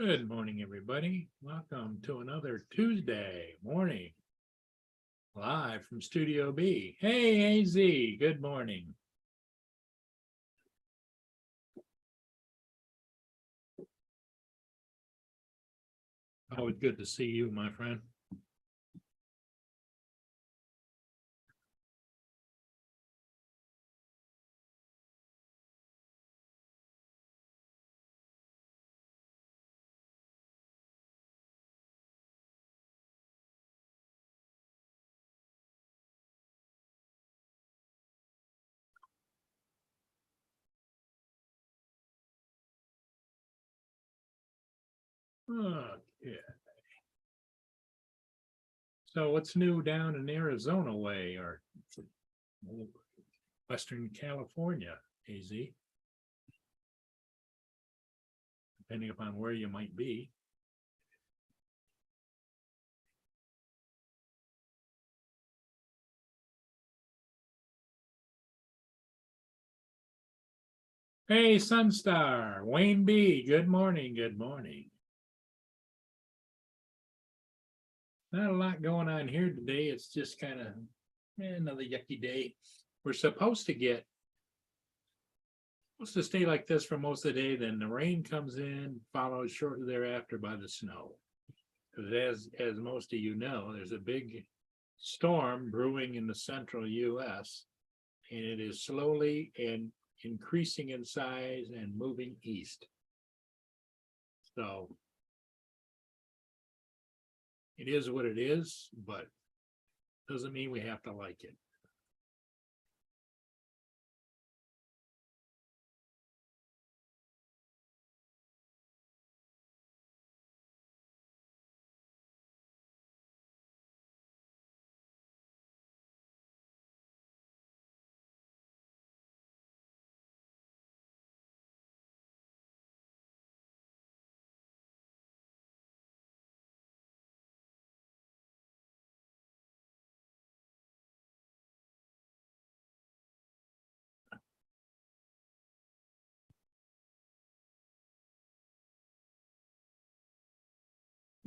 Good morning, everybody. Welcome to another Tuesday morning, live from Studio B. Hey, AZ, good morning. Always good to see you, my friend. Okay. So what's new down in Arizona way or Western California, AZ? Depending upon where you might be. Hey, Sunstar, Wayne B, good morning, good morning. Not a lot going on here today. It's just kind of another yucky day. We're supposed to stay like this for most of the day, then the rain comes in, followed shortly thereafter by the snow. Because as most of you know, there's a big storm brewing in the central US, and it is slowly and increasing in size and moving east. So it is what it is, but doesn't mean we have to like it.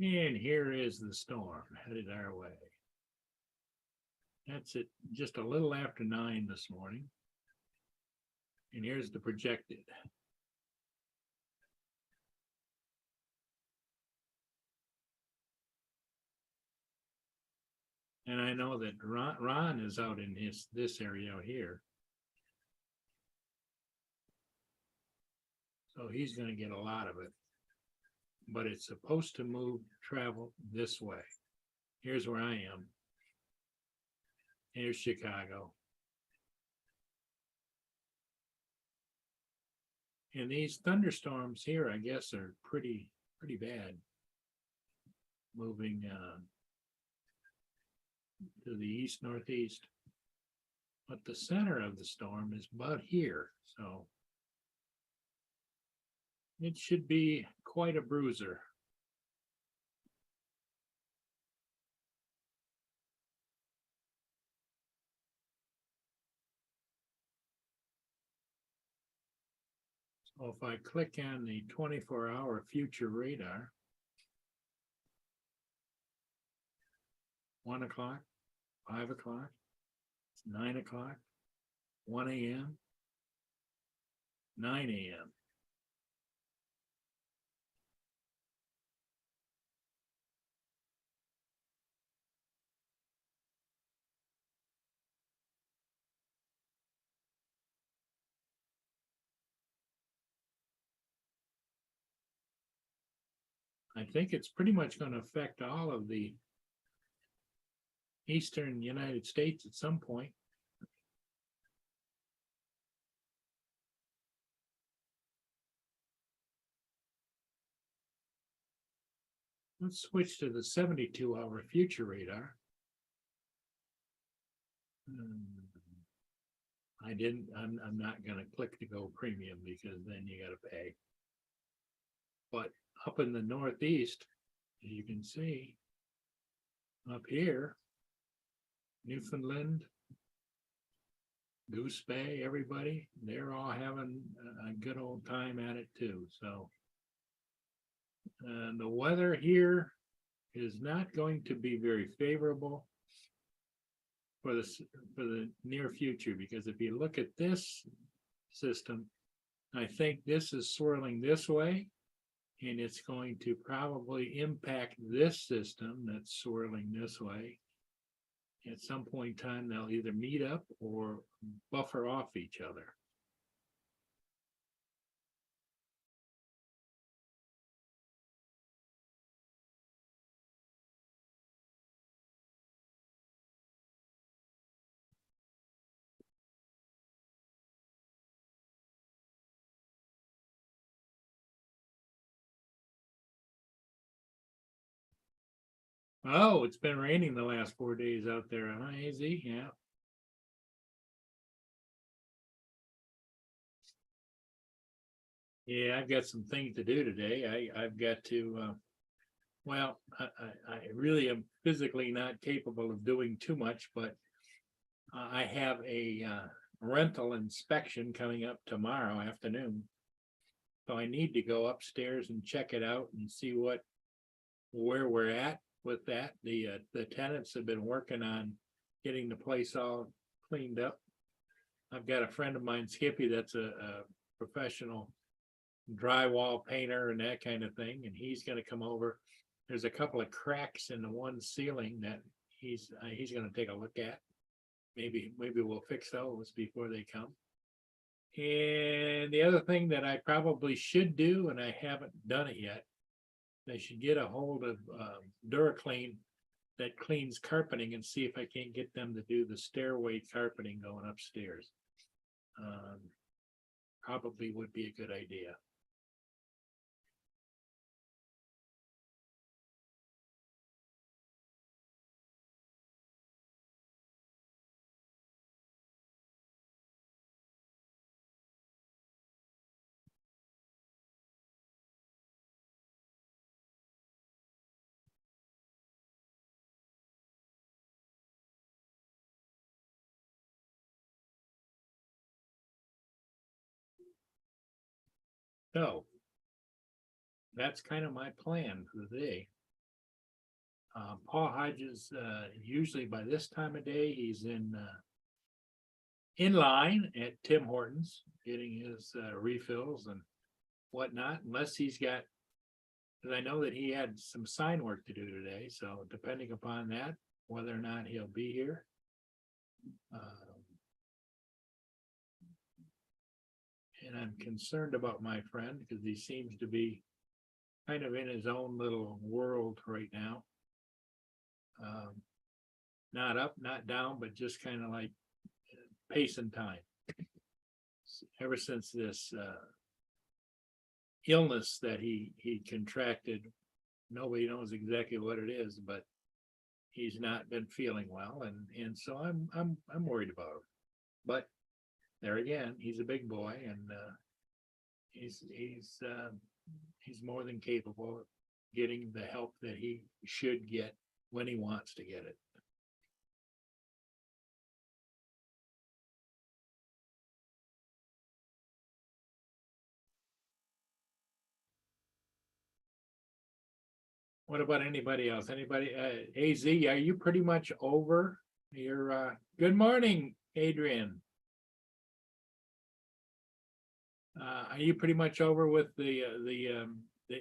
And here is the storm headed our way. That's it, just a little after 9 this morning. And here's the projected. And I know that Ron is out in this area out here. So he's going to get a lot of it. But it's supposed to travel this way. Here's where I am. Here's Chicago. And these thunderstorms here, I guess, are pretty bad. Moving to the east northeast. But the center of the storm is about here. So it should be quite a bruiser. So if I click on the 24-hour future radar, 1 o'clock, 5 o'clock, 9 o'clock, 1 a.m., 9 a.m. I think it's pretty much going to affect all of the eastern United States at some point. Let's switch to the 72-hour future radar. I'm not going to click to go premium because then you got to pay. But up in the Northeast, as you can see, up here, Newfoundland, Goose Bay, everybody, they're all having a good old time at it too. So And the weather here is not going to be very favorable for the near future, because if you look at this system, I think this is swirling this way, and it's going to probably impact this system that's swirling this way. At some point in time, they'll either meet up or buffer off each other. Oh, it's been raining the last 4 days out there, huh, AZ? Yeah. Yeah, I've got some things to do today. I've got to, well, I really am physically not capable of doing too much, but I have a rental inspection coming up tomorrow afternoon. So I need to go upstairs and check it out and see where we're at with that. The tenants have been working on getting the place all cleaned up. I've got a friend of mine, Skippy, that's a professional drywall painter and that kind of thing, and he's gonna come over. There's a couple of cracks in the one ceiling that he's gonna take a look at. Maybe we'll fix those before they come. And the other thing that I probably should do, and I haven't done it yet, I should get a hold of DuraClean that cleans carpeting and see if I can't get them to do the stairway carpeting going upstairs. Probably would be a good idea. So that's kind of my plan for the day. Paul Hodges, usually by this time of day, he's in line at Tim Hortons, getting his refills and whatnot, unless he's got, because I know that he had some sign work to do today, so depending upon that, whether or not he'll be here. And I'm concerned about my friend because he seems to be kind of in his own little world right now. Not up, not down, but just kind of like pacing time. Ever since this illness that he contracted, nobody knows exactly what it is, but he's not been feeling well, and so I'm worried about him. But there again, he's a big boy, and he's more than capable of getting the help that he should get when he wants to get it. What about anybody else? Anybody, AZ, are you pretty much over your, good morning, Adrian. Are you pretty much over with the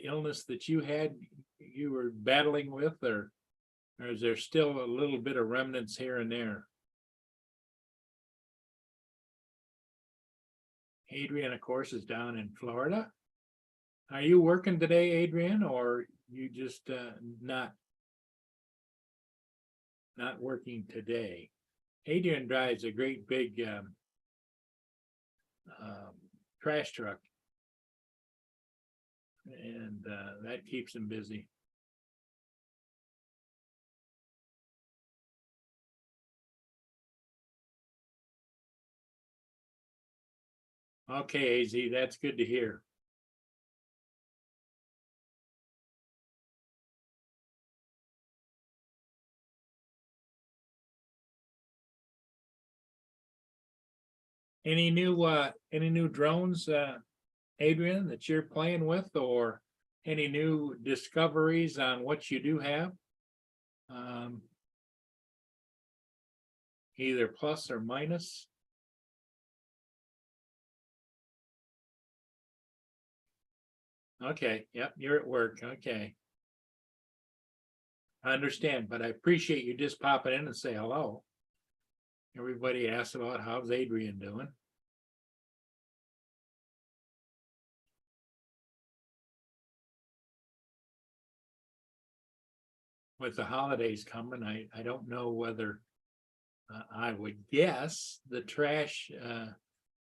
illness that you were battling with, or is there still a little bit of remnants here and there? Adrian, of course, is down in Florida. Are you working today, Adrian, or you just not working today? Adrian drives a great big trash truck, and that keeps him busy. Okay, AZ, that's good to hear. Any new drones, Adrian, that you're playing with, or any new discoveries on what you do have? Either plus or minus? Okay, yep, you're at work, okay. I understand, but I appreciate you just popping in and say hello. Everybody asks about how's Adrian doing. With the holidays coming, I don't know whether I would guess the trash,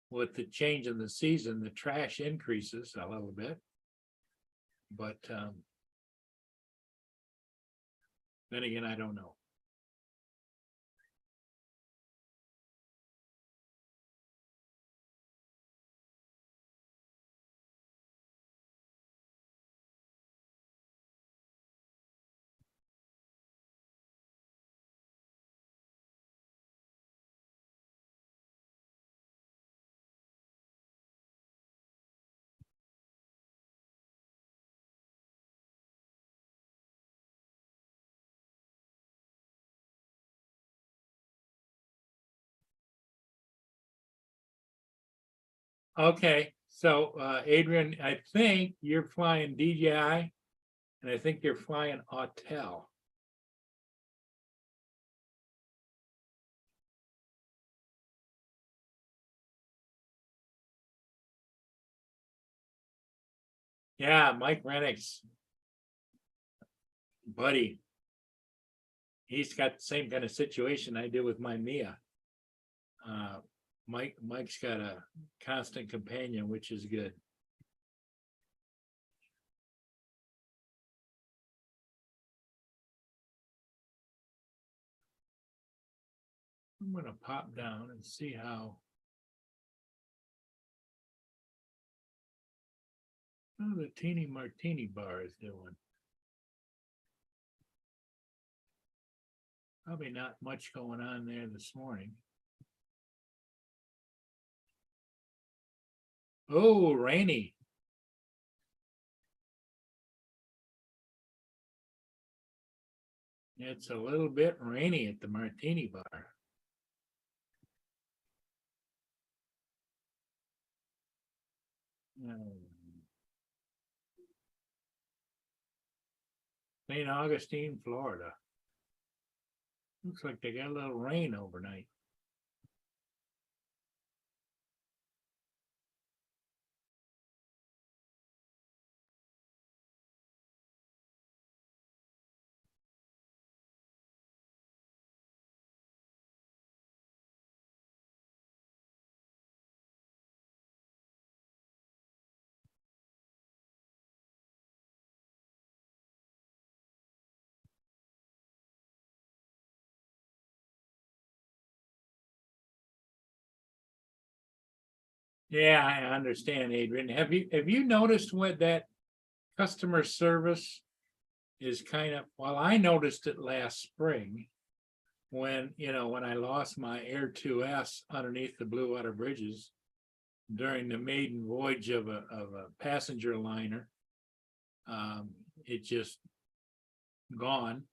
with the change in the season, the trash increases a little bit. But then again, I don't know. Okay, so Adrian, I think you're flying DJI and I think you're flying Autel. Yeah, Mike Rennick's buddy. He's got the same kind of situation I do with my Mia. Mike's got a constant companion, which is good. I'm gonna pop down and see how the teeny martini bar is doing. Probably not much going on there this morning. Oh, rainy. It's a little bit rainy at the martini bar. St. Augustine, Florida. Looks like they got a little rain overnight. Yeah, I understand, Adrian. Have you noticed what that customer service is kind of, well, I noticed it last spring when, when I lost my Air 2S underneath the Blue Water Bridges during the maiden voyage of a passenger liner. It just gone,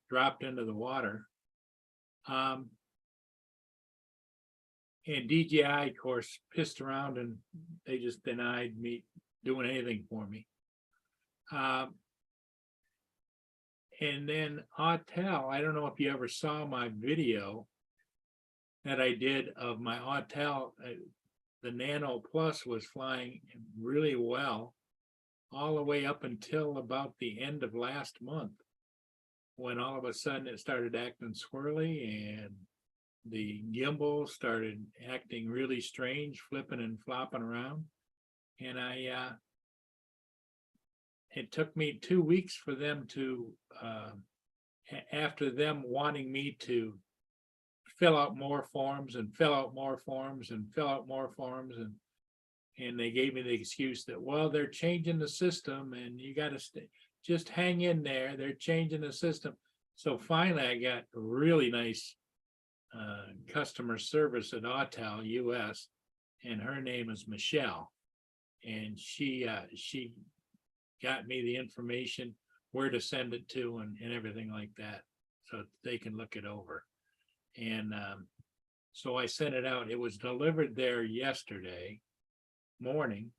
dropped into the water. And DJI, of course, pissed around and they just denied me doing anything for me. And then Autel, I don't know if you ever saw my video that I did of my Autel. The Nano Plus was flying really well all the way up until about the end of last month, when all of a sudden it started acting squirrely and the gimbal started acting really strange, flipping and flopping around. And it took me 2 weeks for them to, after them wanting me to fill out more forms and fill out more forms and fill out more forms, and they gave me the excuse that, well, they're changing the system and you got to just hang in there. They're changing the system. So finally, I got really nice customer service at Autel US, and her name is Michelle, and she got me the information, where to send it to and everything like that. So they can look it over. And so I sent it out. It was delivered there yesterday morning.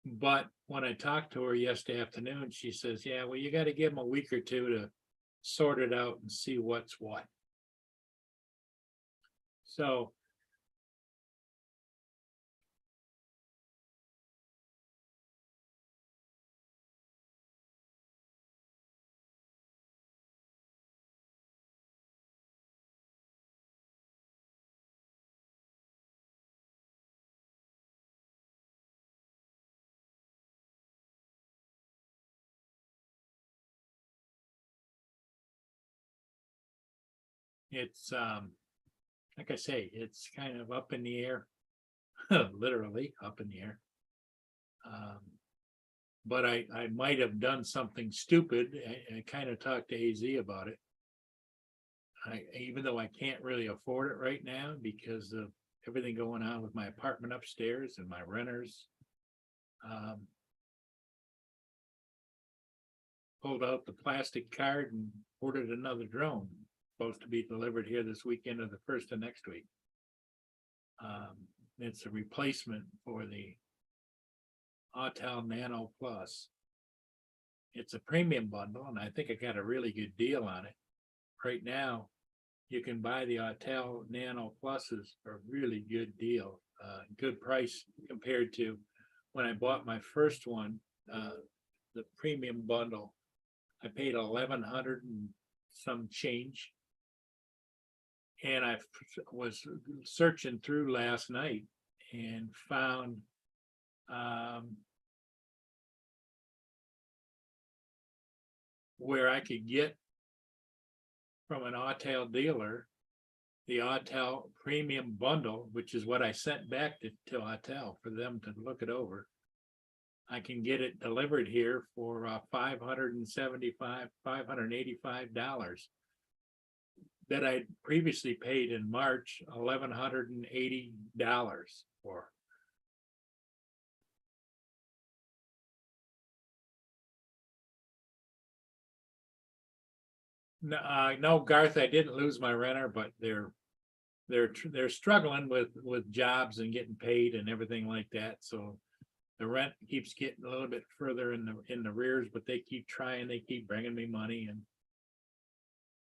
But when I talked to her yesterday afternoon, she says, yeah, well, you got to give them a week or two to sort it out and see what's what. So it's like I say, it's kind of up in the air, literally up in the air. But I might have done something stupid. I kind of talked to AZ about it. Even though I can't really afford it right now because of everything going on with my apartment upstairs and my renters. Pulled out the plastic card and ordered another drone, supposed to be delivered here this weekend or the first of next week. It's a replacement for the Autel Nano Plus. It's a premium bundle, and I think I got a really good deal on it. Right now, you can buy the Autel Nano Pluses for a really good deal, good price compared to when I bought my first one, the premium bundle. I paid 1,100 and some change. And I was searching through last night and found where I could get from an Autel dealer the Autel premium bundle, which is what I sent back to Autel for them to look it over. I can get it delivered here for $585 that I previously paid in March, $1,180 for. No, Garth, I didn't lose my renter, but they're struggling with jobs and getting paid and everything like that. So the rent keeps getting a little bit further in the rears, but they keep trying. They keep bringing me money, and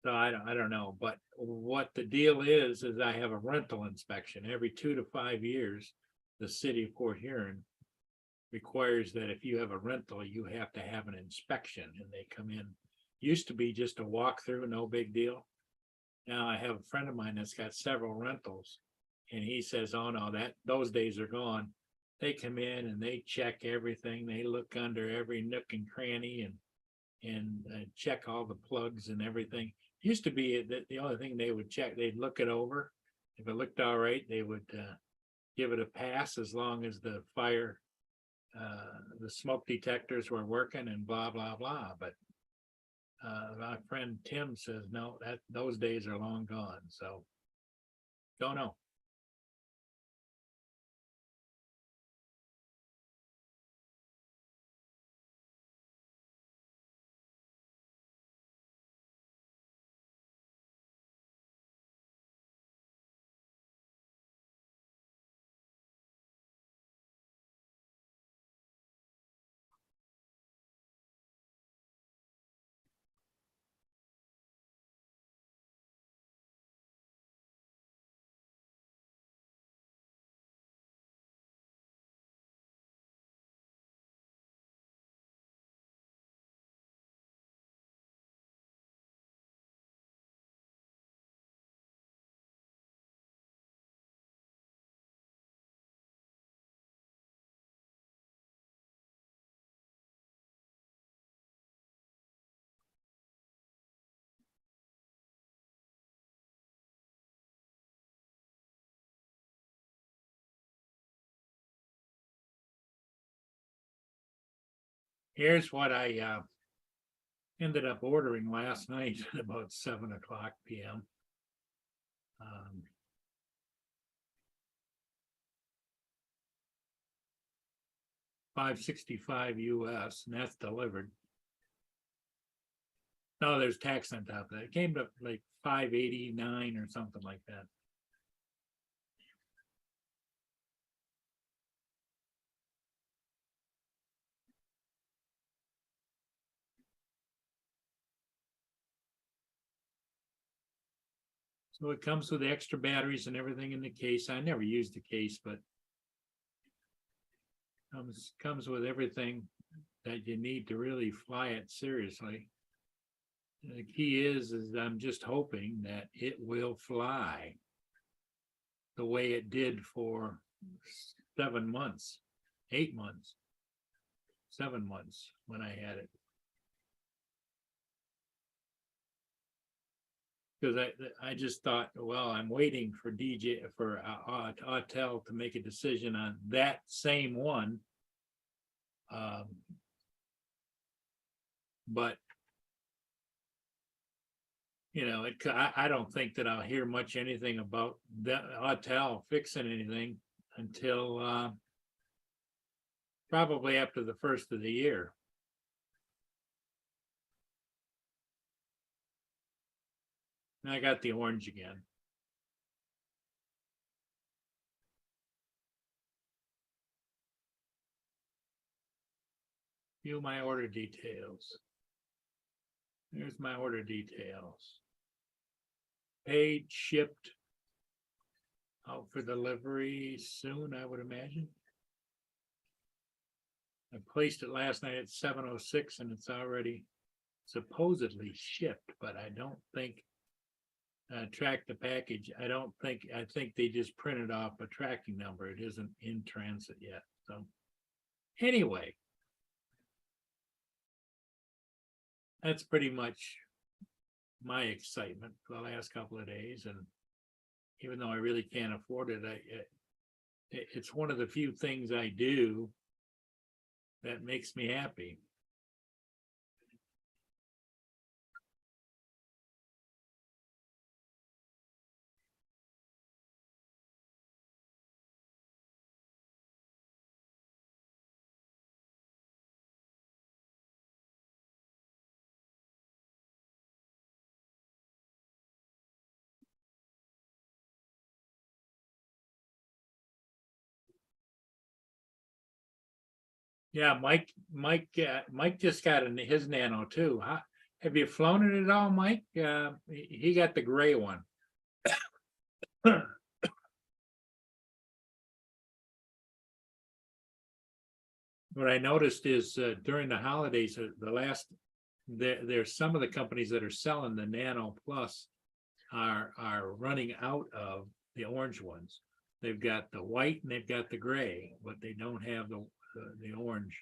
so I don't know. But what the deal is I have a rental inspection every 2 to 5 years. The city of Port Huron requires that if you have a rental, you have to have an inspection, and they come in. Used to be just a walkthrough, no big deal. Now I have a friend of mine that's got several rentals, and he says, oh no, those days are gone. They come in and they check everything. They look under every nook and cranny and check all the plugs and everything. Used to be that the only thing they would check, they'd look it over. If it looked all right, they would give it a pass as long as the fire, the smoke detectors were working and blah, blah, blah. But my friend Tim says, no, those days are long gone. So don't know. Here's what I ended up ordering last night at about 7:00 p.m. $565 US, and that's delivered. No, there's tax on top of that. It came to like 589 or something like that. So it comes with extra batteries and everything in the case. I never used the case, but comes with everything that you need to really fly it seriously. The key is I'm just hoping that it will fly the way it did for 7 months, 8 months, 7 months when I had it. Because I just thought, well, I'm waiting for Autel to make a decision on that same one. But you know, I don't think that I'll hear much anything about that Autel fixing anything until probably after the first of the year. And I got the orange again. View my order details. There's my order details. Paid, shipped, out for delivery soon, I would imagine. I placed it last night at 7:06 and it's already supposedly shipped, but I don't think track the package. I think they just printed off a tracking number. It isn't in transit yet. So anyway, that's pretty much my excitement for the last couple of days. And even though I really can't afford it, it's one of the few things I do that makes me happy. Yeah, Mike just got his Nano too. Have you flown it at all, Mike? He got the gray one. What I noticed is during the holidays, there's some of the companies that are selling the Nano Plus are running out of the orange ones. They've got the white and they've got the gray, but they don't have the orange.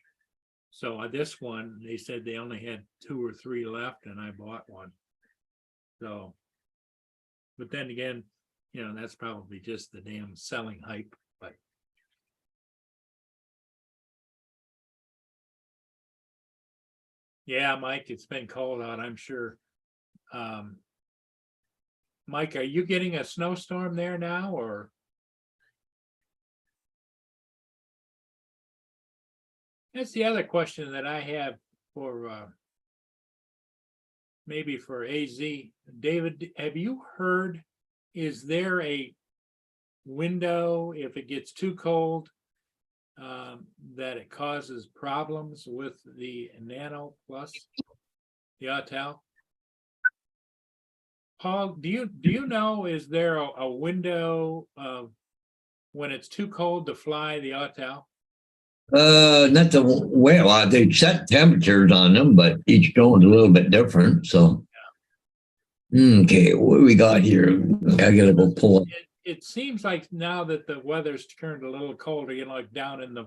So this one, they said they only had 2 or 3 left, and I bought one. So, but then again, you know, that's probably just the damn selling hype. But yeah, Mike, it's been cold out, I'm sure. Mike, are you getting a snowstorm there now, or? That's the other question that I have for maybe for AZ. David, have you heard, is there a window if it gets too cold that it causes problems with the Nano Plus, the Autel? Paul, do you know, is there a window of when it's too cold to fly the Autel? Not the way. Well, they set temperatures on them, but each drone's a little bit different. So, okay, what do we got here? I gotta go pull it. It seems like now that the weather's turned a little colder, you know, like down in the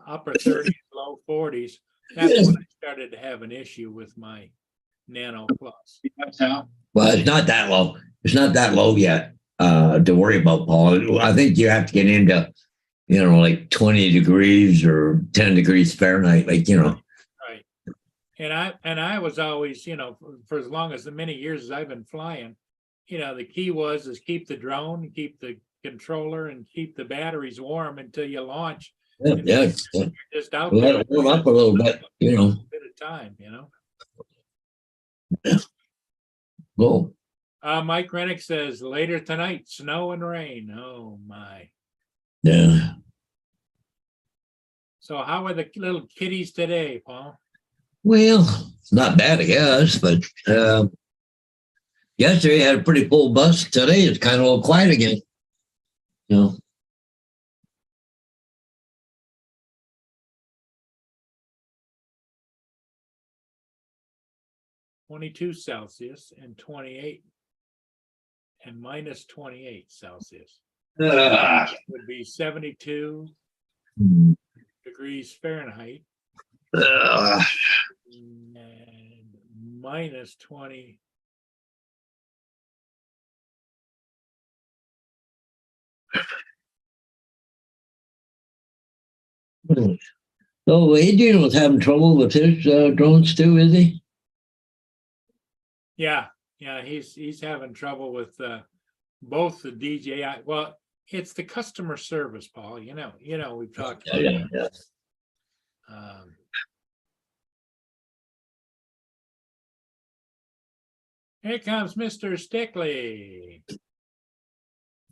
upper 30s, low 40s, that's when I started to have an issue with my Nano Plus. Well, it's not that low. It's not that low yet to worry about, Paul. I think you have to get into, you know, like 20 degrees or 10 degrees Fahrenheit, like, you know. Right. And I was always, you know, for as long as the many years as I've been flying, you know, the key is keep the drone, keep the controller, and keep the batteries warm until you launch. Yeah. Just out Let there. it warm up a little bit, you know. Bit of time, you know. Well, Mike Rennick says later tonight, snow and rain. Oh my. yeah. So how are the little kitties today, Paul? Well, it's not bad, I guess, but yesterday had a pretty full bus. Today it's kind of a little quiet again. You know. 22 Celsius and 28 and minus 28 Celsius would be 72 degrees Fahrenheit and minus 20. So Adrian was having trouble with his drones too, is he? Yeah, he's having trouble with both the DJI. Well, it's the customer service, Paul. You know, we've talked about Yeah. that. Here comes Mr. Stickley.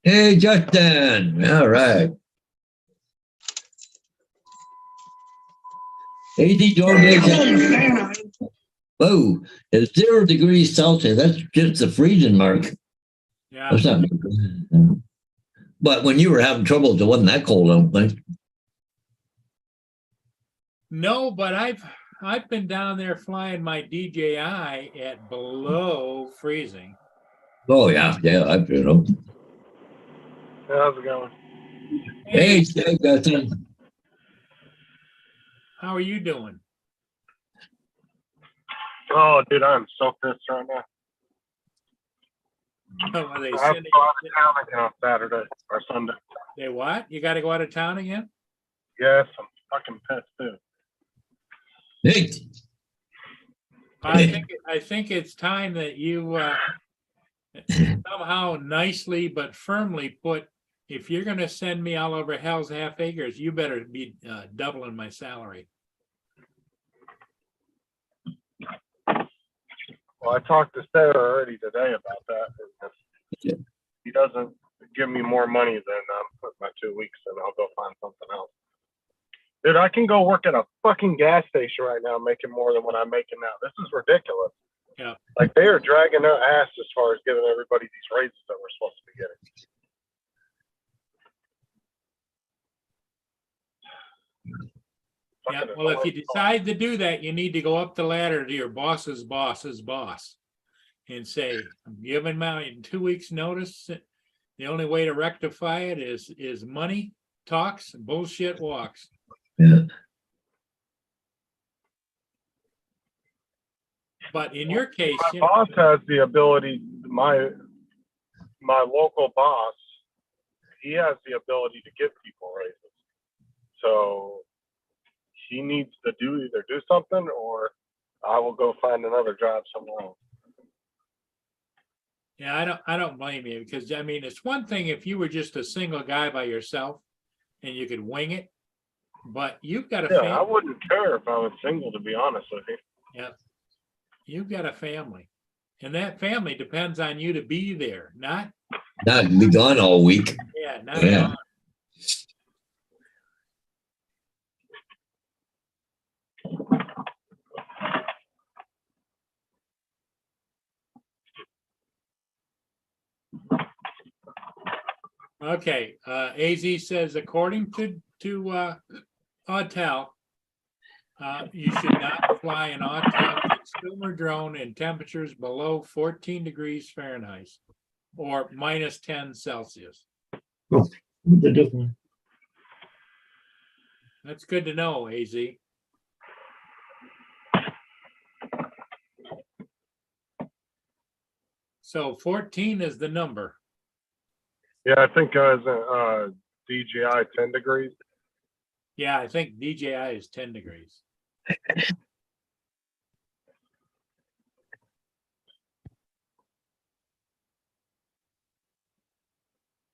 Hey, Justin. All right. 80 drone. Whoa, it's 0 degrees Celsius. That's just the freezing mark. Yeah. That's not. But when you were having trouble, it wasn't that cold, I don't think. No, but I've been down there flying my DJI at below freezing. Oh yeah, I you know. How's it going? Hey, Justin. How are you doing? Oh, dude, I'm so pissed right now. Are they I have to sending? go out of town again on Saturday or Sunday. They what? You got to go out of town again? Yes, I'm fucking pissed too. Hey. I think it's time that you somehow nicely but firmly put. If you're going to send me all over hell's half acres, you better be doubling my salary. Well, I talked to Sarah already today about that. If he doesn't give me more money than my 2 weeks, then I'll go find something else. Dude, I can go work at a fucking gas station right now making more than what I'm making now. This is ridiculous. Yeah. Like, they are dragging their ass as far as giving everybody these raises that we're supposed to be getting. Yeah. Well, if you decide to do that, you need to go up the ladder to your boss's boss's boss and say, I'm giving my 2 weeks notice. The only way to rectify it is money talks, bullshit walks. Yeah. But in your case, My boss has the ability, my local boss, he has the ability to give people raises. So he needs to either do something or I will go find another job somewhere else. yeah, I don't blame you, because I mean, it's one thing if you were just a single guy by yourself and you could wing it, but you've got a family. I wouldn't care if I was single, to be honest with you. Yeah. You've got a family, and that family depends on you to be there, not Be gone all week. not Yeah. Okay, AZ says, according to Autel, you should not fly an Autel consumer drone in temperatures below 14 degrees Fahrenheit or minus 10 Celsius. Oh, the difference. That's good to know, AZ. So 14 is the number. Yeah, I think I was DJI 10 degrees. Yeah, I think DJI is 10 degrees.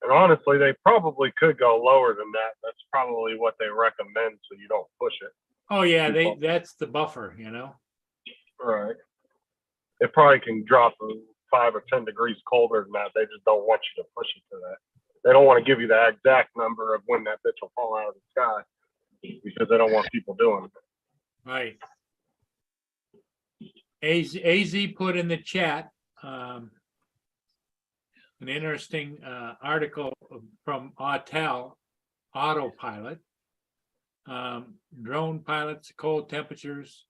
And honestly, they probably could go lower than that. That's probably what they recommend, so you don't push it. Oh, yeah, that's the buffer, you know? Right. It probably can drop 5 or 10 degrees colder than that. They just don't want you to push it to that. They don't want to give you the exact number of when that bitch will fall out of the sky because they don't want people doing it. Right. AZ put in the chat an interesting article from Autel Autopilot. Drone pilots, cold temperatures.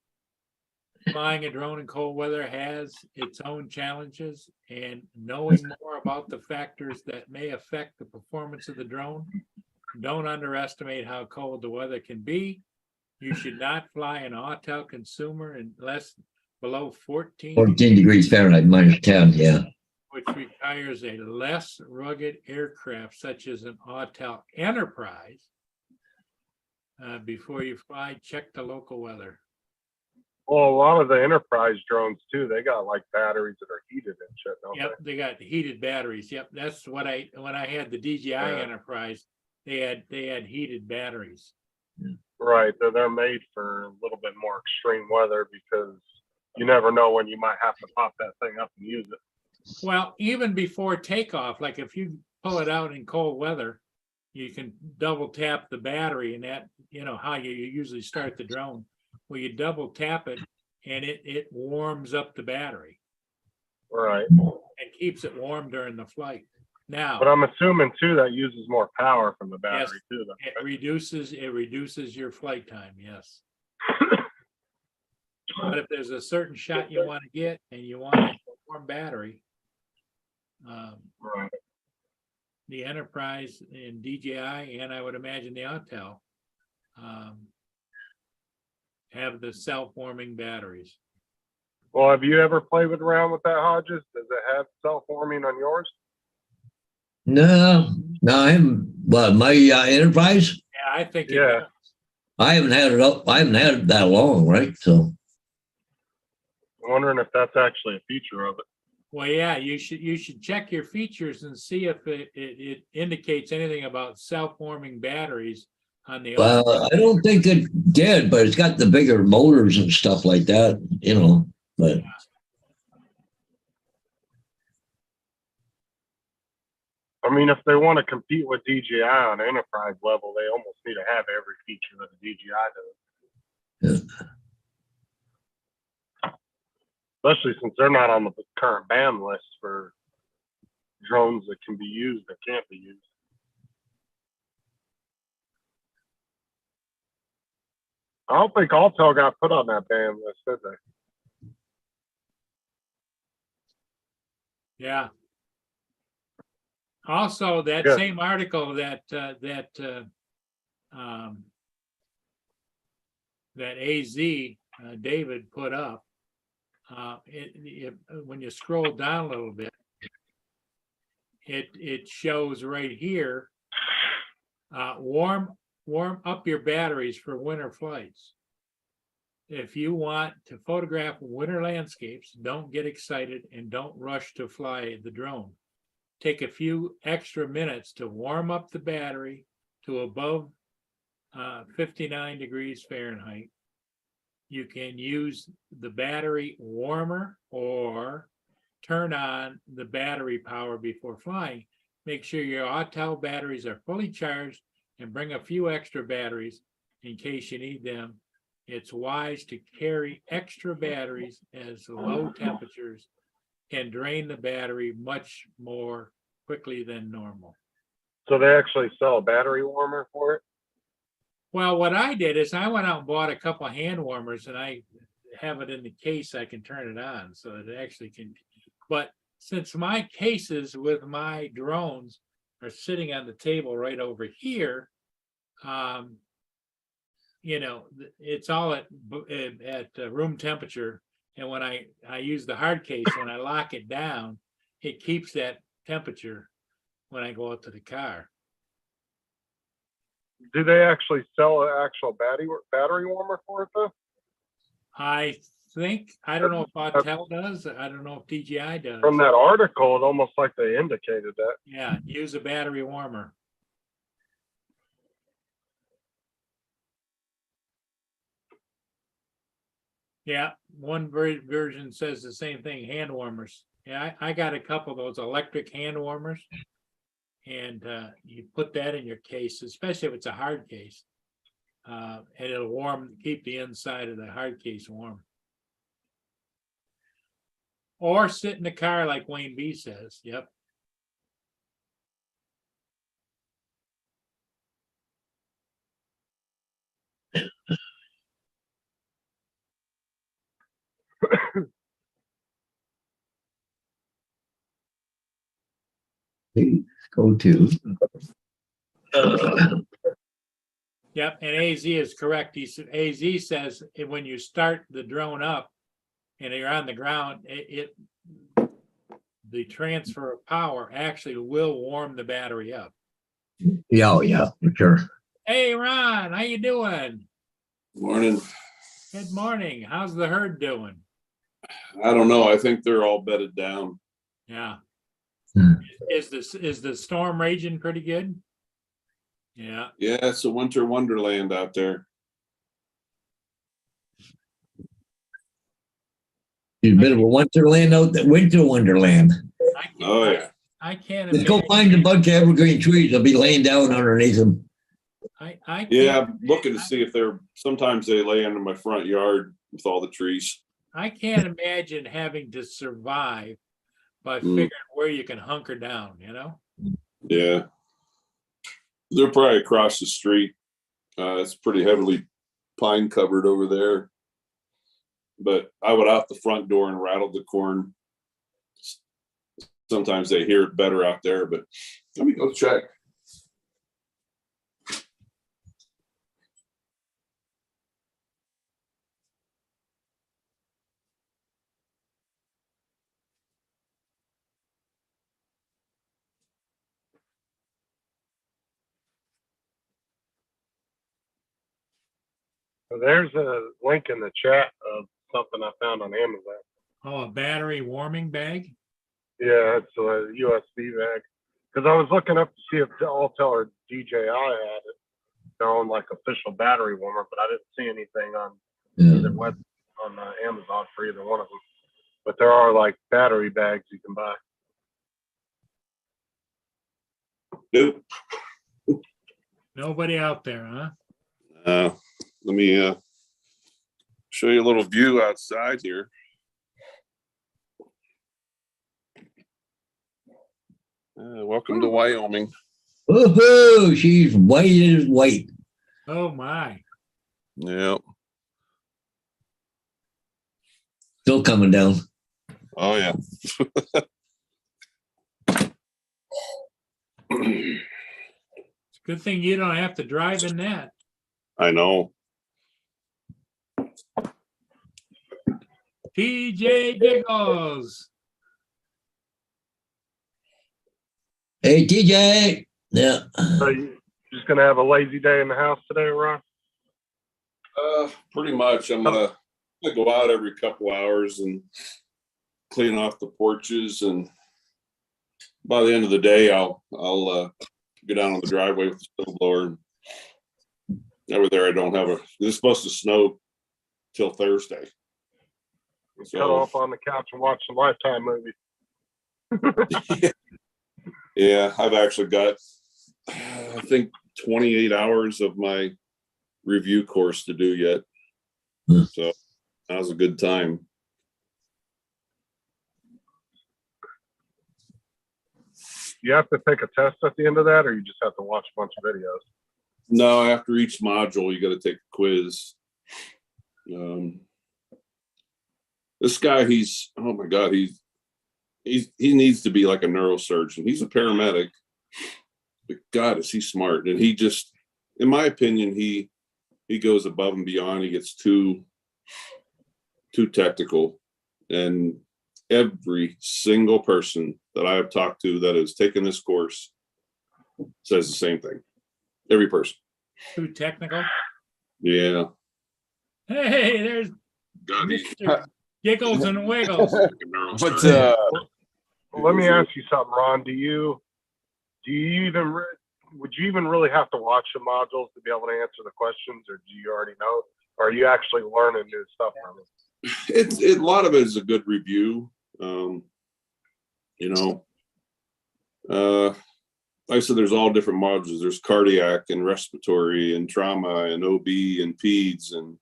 Flying a drone in cold weather has its own challenges, and knowing more about the factors that may affect the performance of the drone, don't underestimate how cold the weather can be. You should not fly an Autel consumer unless below 14 degrees Fahrenheit, -10, yeah. which requires a less rugged aircraft such as an Autel Enterprise. Before you fly, check the local weather. Well, a lot of the Enterprise drones too, they got like batteries that are heated and shit, don't Yep, they got heated batteries. Yep, that's what when I had the DJI Yeah. Enterprise, they had heated batteries. they? Right. They're made for a little bit more extreme weather because you never know when you might have to pop that thing up and use it. Well, even before takeoff, like if you pull it out in cold weather, you can double tap the battery, and that, you know how you usually start the drone. Well, you double tap it and it warms up the battery Right. and keeps it warm during the flight. Now, But I'm assuming too that uses more power from the battery too. Though. it reduces your flight time, yes. But if there's a certain shot you want to get and you want a warm battery, Right. the Enterprise and DJI, and I would imagine the Autel, have the self-warming batteries. Well, have you ever played around with that, Hodges? Does it have self-warming on yours? No, I haven't. Well, my Enterprise, Yeah, I think Yeah. it does. I haven't had it up. I haven't had it that long, right? So, I'm wondering if that's actually a feature of it. Well, yeah, you should check your features and see if it indicates anything about self-warming batteries on the well, I don't think it did, but it's got the bigger motors and stuff like that, you know. But I mean, if they want to compete with DJI on enterprise level, they almost need to have every feature that the DJI does. Especially since they're not on the current ban list for drones that can be used that can't be used. I don't think Autel got put on that ban list, did they? Yeah. Also, that Good. same article that AZ David put up, when you scroll down a little bit, it shows right here, warm up your batteries for winter flights. If you want to photograph winter landscapes, don't get excited and don't rush to fly the drone. Take a few extra minutes to warm up the battery to above 59 degrees Fahrenheit. You can use the battery warmer or turn on the battery power before flying. Make sure your Autel batteries are fully charged and bring a few extra batteries in case you need them. It's wise to carry extra batteries as low temperatures can drain the battery much more quickly than normal. So they actually sell a battery warmer for it? Well, what I did is I went out and bought a couple of hand warmers, and I have it in the case. I can turn it on so it actually can. But since my cases with my drones are sitting on the table right over here, you know, it's all at room temperature. And when I use the hard case, when I lock it down, it keeps that temperature when I go out to the car. Do they actually sell an actual battery warmer for it though? I think. I don't know if Autel does. I don't know if DJI does. From that article, it almost like they indicated that. Yeah, use a battery warmer. Yeah, one version says the same thing, hand warmers. Yeah, I got a couple of those electric hand warmers. And you put that in your case, especially if it's a hard case. And it'll keep the inside of the hard case warm. Or sit in the car like Wayne B says. Yep. Go to. Yep, and AZ is correct. AZ says when you start the drone up and you're on the ground, the transfer of power actually will warm the battery up. Yeah, for sure. Hey, Ron, how you doing? Morning. Good morning. How's the herd doing? I don't know. I think they're all bedded down. Yeah. Hmm. Is the storm raging pretty good? Yeah. Yeah, it's a winter wonderland out there. It's a bit of a wonderland out there. Winter wonderland. Oh yeah. I can't Let's go imagine. find a bunch of evergreen trees. They'll be laying down underneath them. I can't, Yeah, I'm looking to see if sometimes they lay under my front yard with all the trees. I can't imagine having to survive by Mm. figuring where you can hunker down, you know? Yeah. They're probably across the street. It's pretty heavily pine covered over there. But I would out the front door and rattle the corn. Sometimes they hear it better out there, but let me go check. So there's a link in the chat of something I found on Amazon. Oh, a battery warming bag? Yeah, it's a USB bag. Because I was looking up to see if Autel or DJI had it, their own like official battery warmer, but I didn't see anything on either web on Amazon for either one of them. But there are like battery bags you can buy. Nope. Nobody out there, huh? Let me show you a little view outside here. Welcome to Wyoming. Woohoo! She's white as white. Oh my. Yeah. Still coming down. Oh yeah. It's a good thing you don't have to drive in that. I know. TJ Giggles. Hey, TJ. Yeah. So you just gonna have a lazy day in the house today, Ron? Pretty much. I'm gonna go out every couple hours and clean off the porches, and by the end of the day, I'll go down on the driveway with the snow blower. Over there, I don't have it's supposed to snow till Thursday. Cut off on the couch and watch a Lifetime movie. Yeah, I've actually got, I think, 28 hours of my review course to do yet. Hmm. So that was a good time. You have to take a test at the end of that, or you just have to watch a bunch of videos? No, after each module, you got to take a quiz. This guy, oh my God, he needs to be like a neurosurgeon. He's a paramedic, but God, is he smart. And he just, in my opinion, he goes above and beyond. He gets too technical. And every single person that I have talked to that has taken this course says the same thing. Every person. Too technical. Yeah. Hey, Mr. Giggles and Wiggles. What's Let me ask you something, Ron. Do you even would you even really have to watch the modules to be able to answer the questions, or do you already know? Or are you actually learning new stuff from it? A lot of it is a good review. You know, like I said, there's all different modules. There's cardiac and respiratory and trauma and OB and peds and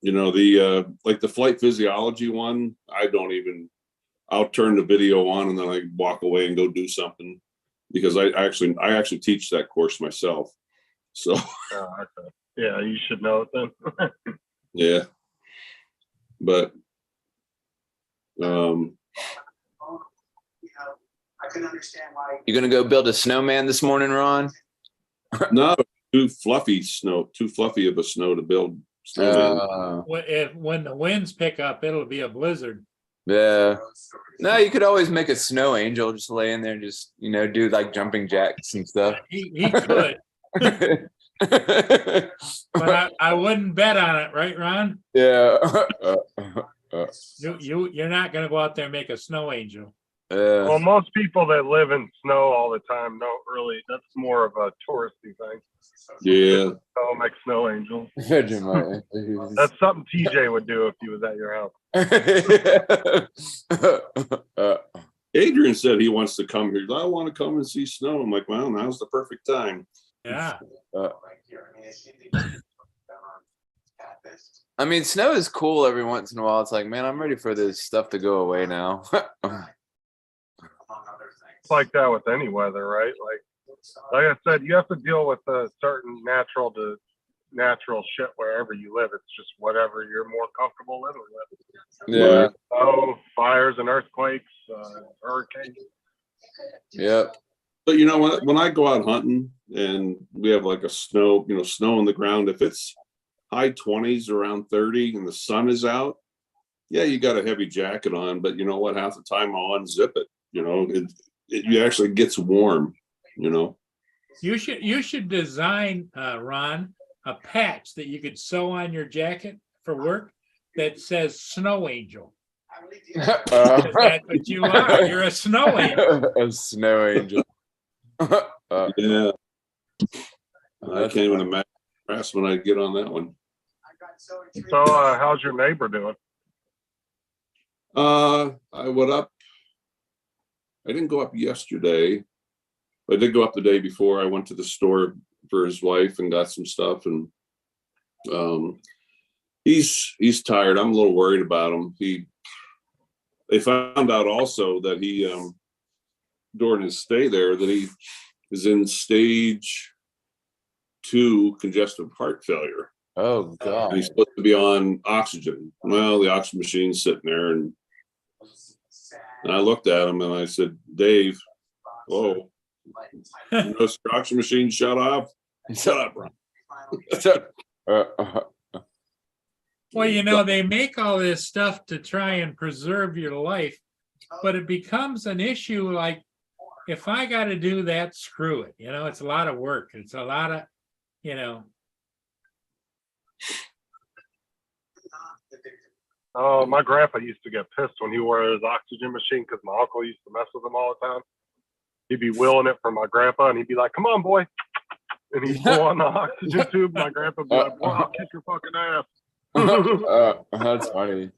you know, the like the flight physiology one, I'll turn the video on and then I walk away and go do something because I actually teach that course myself. So Okay. Yeah, you should know it then. yeah. But I couldn't understand why. you gonna go build a snowman this morning, Ron? no, too fluffy of a snow to build snowman. When the winds pick up, it'll be a blizzard. Yeah. No, you could always make a snow angel, just lay in there and just, you know, do like jumping jacks and stuff. He could, but I wouldn't bet on it, right, Ron? Yeah. You're not gonna go out there and make a snow angel. Well, most people that live in snow all the time don't really. That's more of a touristy thing. Yeah. Oh, make snow angels. Vegemite. That's something TJ would do if he was at your house. Adrian said he wants to come here. I want to come and see snow. I'm like, well, now's the perfect time. Yeah. I mean, snow is cool every once in a while. It's like, man, I'm ready for this stuff to go away now. It's like that with any weather, right? Like I said, you have to deal with a certain natural shit wherever you live. It's just whatever you're more comfortable living with. Yeah. So fires and earthquakes, hurricanes. Yep. But you know what? When I go out hunting and we have like a snow on the ground, if it's high 20s, around 30, and the sun is out, yeah, you got a heavy jacket on. But you know what? Half the time I'll unzip it. You know, it actually gets warm. You know. You should design, Ron, a patch that you could sew on your jacket for work that says "Snow Angel." That's what you are. You're a snow angel. A snow angel. Yeah. I can't even imagine the harassment I'd get on that one. So how's your neighbor doing? I went up. I didn't go up yesterday. I did go up the day before. I went to the store for his wife and got some stuff, and he's tired. I'm a little worried about him. They found out also that he during his stay there that he is in stage 2 congestive heart failure. Oh God. And he's supposed to be on oxygen. Well, the oxygen machine's sitting there, and I looked at him and I said, Dave, whoa. You notice your oxygen machine shut off? Shut up, Ron. Well, you know, they make all this stuff to try and preserve your life, but it becomes an issue like, if I got to do that, screw it. You know, it's a lot of work. It's a lot of, you know. Oh, my grandpa used to get pissed when he wore his oxygen machine because my uncle used to mess with him all the time. He'd be wheeling it for my grandpa, and he'd be like, "Come on, boy," and he'd pull on the oxygen tube. My grandpa would be like, "Boy, I'll kick your fucking ass." That's funny.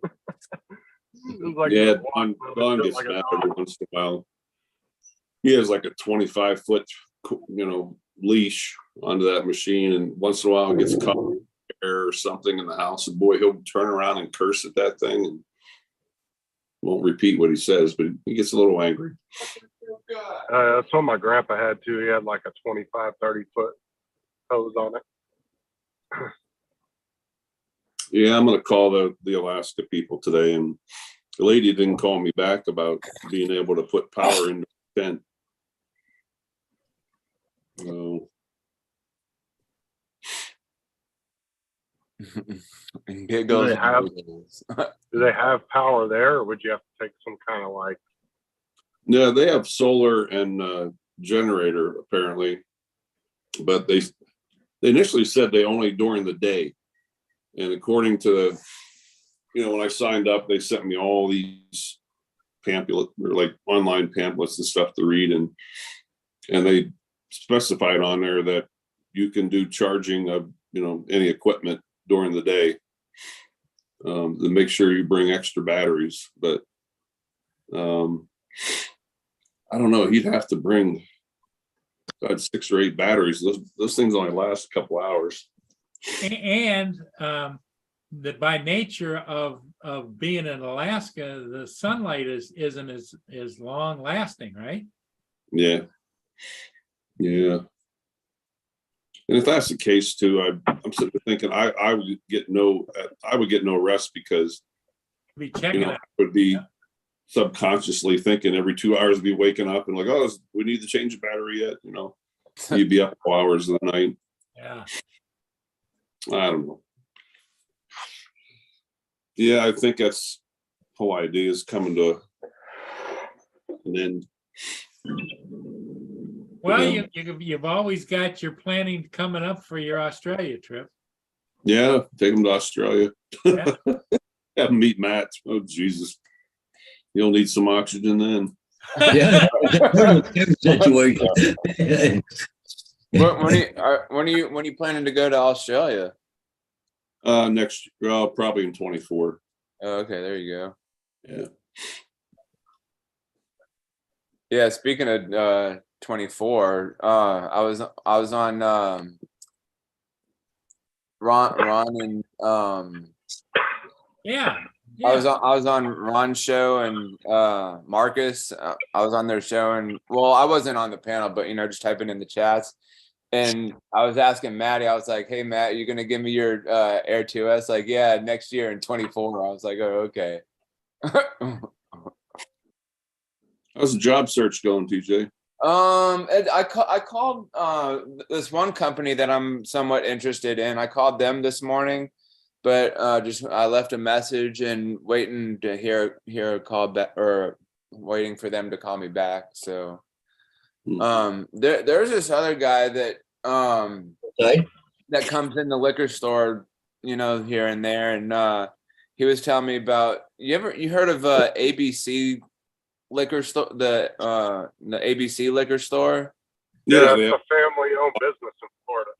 It was like Yeah, a Don gets like a mad dog. every once in a while. He has like a 25-foot, leash onto that machine, and once in a while it gets caught in air or something in the house, and boy, he'll turn around and curse at that thing and won't repeat what he says, but he gets a little angry. That's what my grandpa had too. He had like a 25, 30-foot hose on it. Yeah, I'm gonna call the Alaska people today, and the lady didn't call me back about being able to put power in the tent. Giggles. Do they have power there, or would you have to take some kind of like? Yeah, they have solar and generator apparently, but they initially said they only during the day. And according to, when I signed up, they sent me all these pamphlet or like online pamphlets and stuff to read. And they specified on there that you can do charging of, any equipment during the day. To make sure you bring extra batteries, but I don't know. He'd have to bring 6 or 8 batteries. Those things only last a couple hours. And that by nature of being in Alaska, the sunlight isn't as long lasting, right? Yeah. And if that's the case too, I'm sitting there thinking I would get no rest because Be checking I it. would be subconsciously thinking every 2 hours be waking up and like, oh, we need to change the battery yet. You'd be up 4 hours of the night. Yeah. I don't know. Yeah, I think that's whole idea is coming to an end. Well, Yeah. you've always got your planning coming up for your Australia trip. Yeah, take them to Australia. Yeah. Have them meet Matt. Oh Jesus, you'll need some oxygen then. Yeah, situation. When are you planning to go to Australia? Next year, probably in 24. Oh, okay, there you go. Yeah. Yeah, speaking of 24, I was on Ron and Yeah. I was on Ron's show and Marcus. I was on their show and I wasn't on the panel, but just typing in the chats. And I was asking Maddie, I was like, "Hey Matt, you gonna give me your Air 2S?" Like, yeah, next year in 24. I was like, "Oh, okay." How's the job search going, TJ? I called this one company that I'm somewhat interested in. I called them this morning, but I left a message and waiting to hear a call back or waiting for them to call me back. So there's this other guy that that comes in the liquor store, here and there, and he was telling me about you heard of ABC liquor store, the ABC liquor store? Yeah, it's a family-owned business in Florida.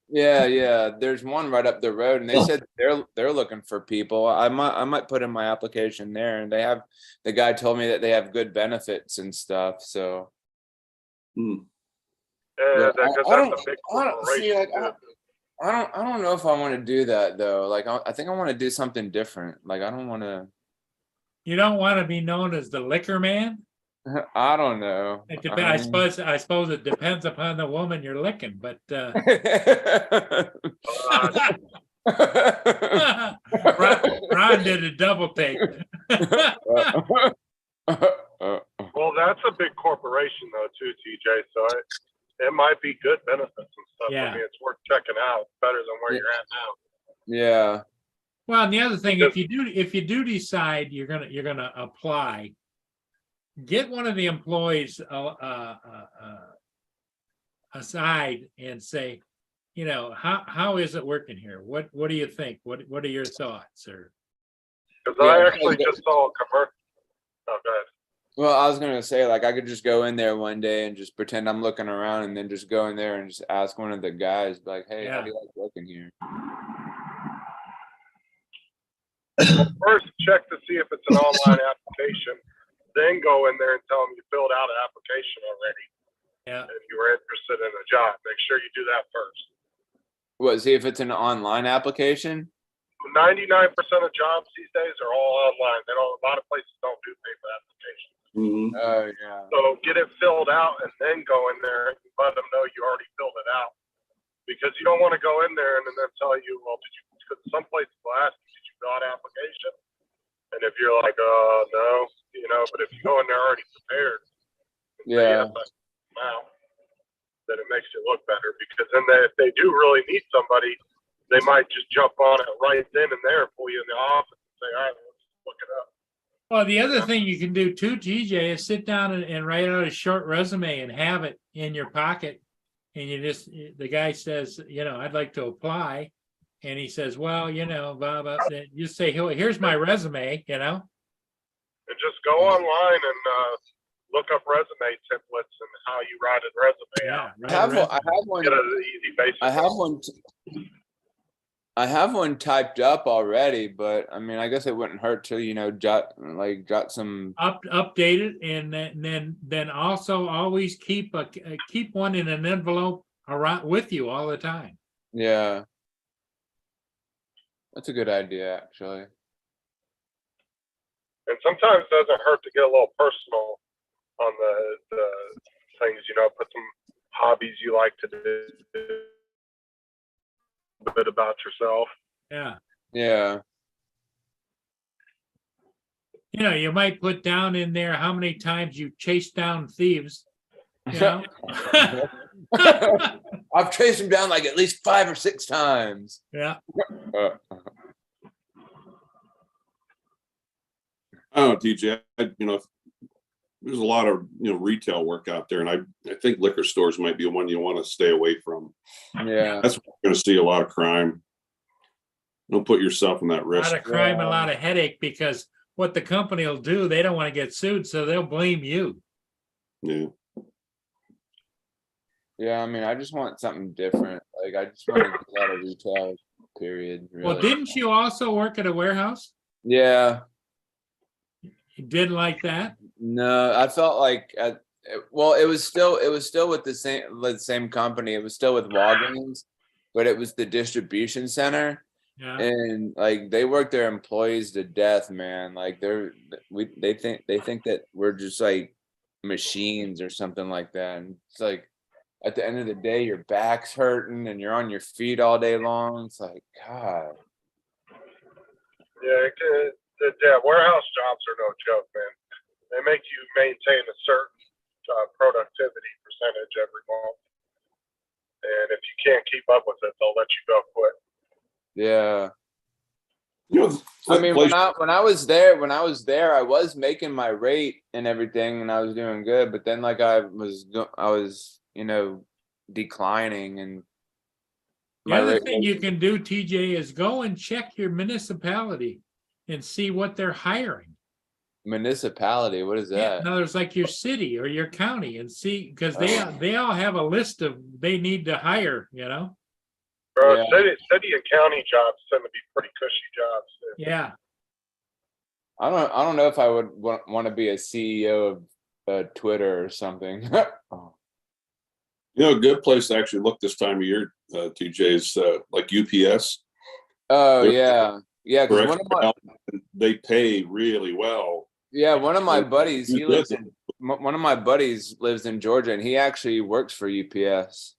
Yeah. Yeah. There's one right up the road, and they said they're looking for people. I might put in my application there, and the guy told me that they have good benefits and stuff. So. Yeah, because that's a big corporation. I don't know if I want to do that though. Like I think I want to do something different. Like I don't want to. You don't want to be known as the liquor man? I don't know. It depends. I suppose it depends upon the woman you're licking, but Ron did a double take. Well, that's a big corporation though too, TJ. So it might be good benefits and stuff. Yeah. I mean, it's worth checking out. It's better than where you're at now. Yeah. Well, and the other thing, if you do decide you're gonna apply, get one of the employees aside and say, how is it working here? What do you think? What are your thoughts? Or because I actually just saw a commercial. Oh, go ahead. Well, I was gonna say, like, I could just go in there one day and just pretend I'm looking around, and then just go in there and just ask one of the guys, like, "Hey, how do you like working here?" Well, first, check to see if it's an online application. Then go in there and tell them you filled out an application already. Yeah. If you were interested in a job, make sure you do that first. What? See if it's an online application. 99% of jobs these days are all online. A lot of places don't do paper applications. Mm-hmm. Oh yeah. So get it filled out and then go in there and let them know you already filled it out. Because you don't want to go in there and then tell you, well, because some places will ask you, did you fill out an application? And if you're like, no, but if you go in there already prepared, Yeah. now, then it makes it look better. Because then if they do really need somebody, they might just jump on it right then and there, pull you in the office and say, all right, let's look it up. well, the other thing you can do too, TJ, is sit down and write out a short resume and have it in your pocket and you just, the guy says, I'd like to apply. And he says, well, blah, blah, then you say, here's my resume, And just go online and look up resume templates and how you write a resume out. write I a have one. I resume. have one. Get an easy basic. I have one. I have one typed up already, but I mean, I guess it wouldn't hurt to jot some. Update it, and then also always keep one in an envelope around with you all the time. Yeah, that's a good idea, actually. And sometimes it doesn't hurt to get a little personal on the things, put some hobbies you like to do, a bit about yourself. Yeah. Yeah. You might put down in there how many times you chased down thieves. I've chased him down like at least 5 or 6 times. Yeah. Oh, TJ, there's a lot of, retail work out there, and I think liquor stores might be one you want to stay away from. Yeah. That's where you're going to see a lot of crime. Don't put yourself in that A risk. lot of crime, Yeah. a lot of headache, because what the company will do, they don't want to get sued, so they'll blame you. Yeah. Yeah, I mean, I just want something different. Like, I just want to get out of retail, period. Really. Well, didn't you also work at a warehouse? Yeah. You did like that? No, I felt like it was still with the same company. It was still with Walgreens, but it was the distribution center. Yeah. And like they work their employees to death, man. Like they think that we're just like machines or something like that. And it's like at the end of the day, your back's hurting and you're on your feet all day long. It's like, God. Yeah, warehouse jobs are no joke, man. They make you maintain a certain productivity percentage every month, and if you can't keep up with it, they'll let you go quit. Yeah. I I mean, when I was there, I was making my rate and everything, and I was doing good. But then, like, I was, declining, and The other thing you can do, TJ, is go and check your municipality and see what they're hiring. Municipality, what is Yeah, that? in other words, like your city or your county, and see, because they all have a list of they need to hire. Bro, Yeah. city and county jobs tend to be pretty cushy jobs. Too. Yeah. I don't know if I would want to be a CEO of Twitter or something. A good place to actually look this time of year, TJ, is like UPS. Oh They're- yeah. For Because extra help, they pay really well. one of my buddies, Who does it? one of my buddies lives in Georgia, and he actually works for UPS.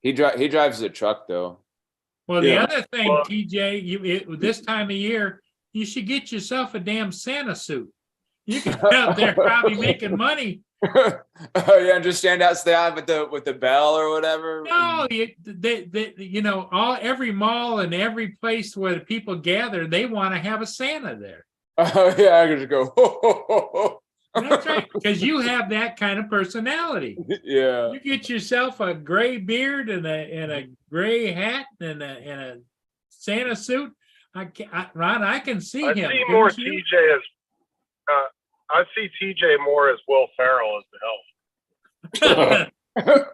He drives a truck though. Well, Yeah. the other thing, Well- TJ, this time of year, you should get yourself a damn Santa suit. You can be out there probably making money. Oh yeah, and just stand outside with the bell or whatever. No, every mall and every place where the people gather, they want to have a Santa there. Oh yeah, I can just go. Ho, ho, ho, ho. That's right, because you have that kind of personality. Yeah. You get yourself a gray beard and a gray hat and a Santa suit. Ron, I can see I him. see more Couldn't you? TJ as I see TJ more as Will Ferrell as the elf.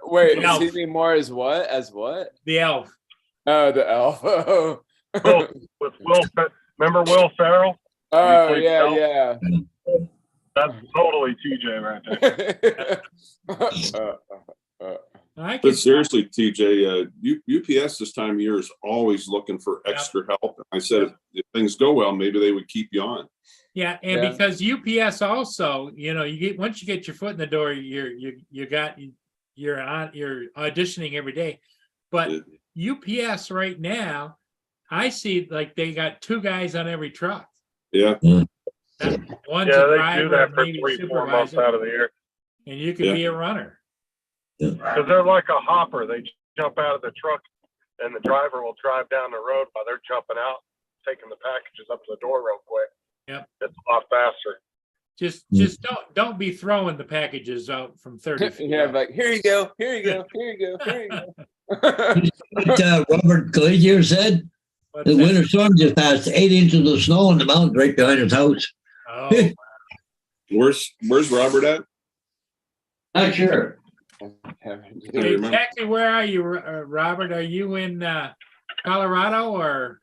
Wait, The elf. is he more as what? As what? The elf. Oh, the elf. Oh, With remember Will Ferrell? oh played yeah, elf? yeah. That's totally TJ right there. I can, But seriously, TJ, UPS this time of year is always looking for extra help. I said, if things go well, maybe they would keep you on. yeah, and Yeah. because UPS also, once you get your foot in the door, you're auditioning every day. But UPS right now, I see like they got 2 guys on every truck. Yeah. One's Yeah, a they driver, do that for maybe 3-4 months supervisor, out of the year and you can Yeah. be a runner. because they're like a hopper. They jump out of the truck, and the driver will drive down the road while they're jumping out, taking the packages up to the door real quick. Yep. It's a lot faster. Just don't be throwing the packages out from 30 feet. Yeah, up. like here you go, here you go, here you go, here you go. What Robert Glazier said, What's the that? winter storm just passed 8 inches of snow in the mountains right behind his house. Oh, Where's Robert at? Not sure. I remember. exactly where are you, Robert? Are you in Colorado or?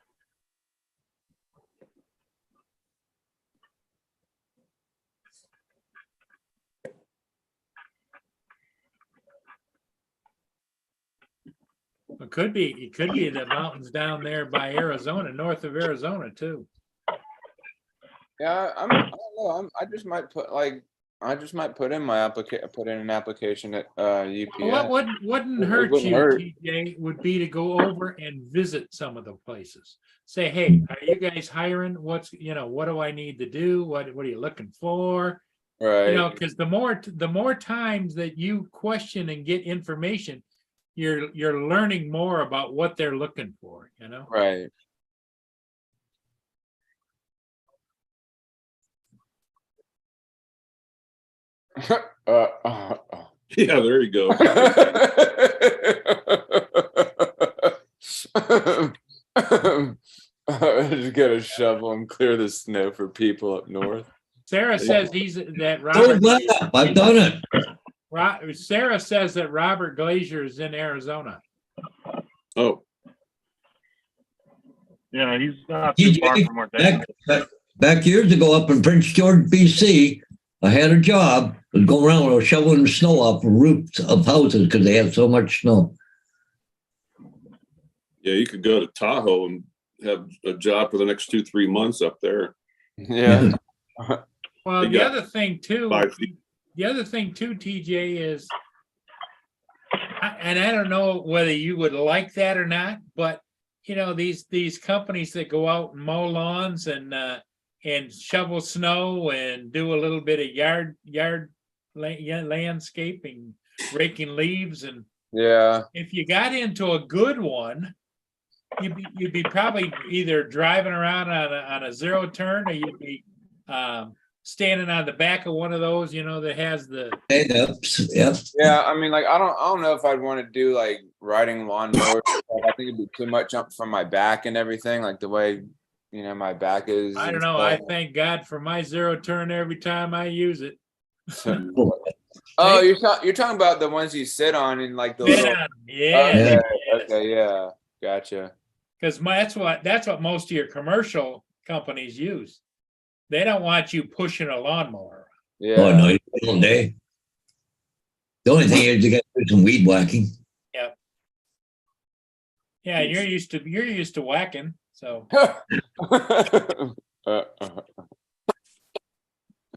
It could be the mountains down there by Arizona, north of Arizona too. Yeah, I don't know. I just might put in an application at UPS. What wouldn't It hurt wouldn't you, hurt. TJ, would be to go over and visit some of the places. Say, hey, are you guys hiring? What do I need to do? What are you looking for? Right. Because the more times that you question and get information, you're learning more about what they're looking for, Right. Yeah, there you go. Just get a shovel and clear the snow for people up north. Sarah says that Oh, Robert. wow, I've done it. Sarah says that Robert Glazier is in Arizona. Oh, Yeah, he's not too far from where Dave is. Back years ago up in Prince George, BC, I had a job. I was going around with a shoveling snow off the roofs of houses because they had so much snow. yeah, you could go to Tahoe and have a job for the next 2-3 months up there. Yeah. Well, They the got other thing too, 5 feet. TJ, is, and I don't know whether you would like that or not, but these companies that go out and mow lawns and shovel snow and do a little bit of yard landscaping, raking leaves, and Yeah. if you got into a good one, you'd be probably either driving around on a zero turn, or you'd be standing on the back of one of those, that has the. Yep. Yeah, I mean, like I don't know if I'd want to do like riding lawnmowers. I think it'd be too much up from my back and everything, like the way my back is. I don't and know. I stuff. thank God for my zero turn every time I use it. Oh, you're talking about the ones you sit on and like the little. Yeah, Okay, yeah, gotcha. because that's what most of your commercial companies use. They don't want you pushing a lawnmower. Yeah. Oh, no, all day. The only thing is you got to do some weed whacking. Yeah, you're used to whacking, so.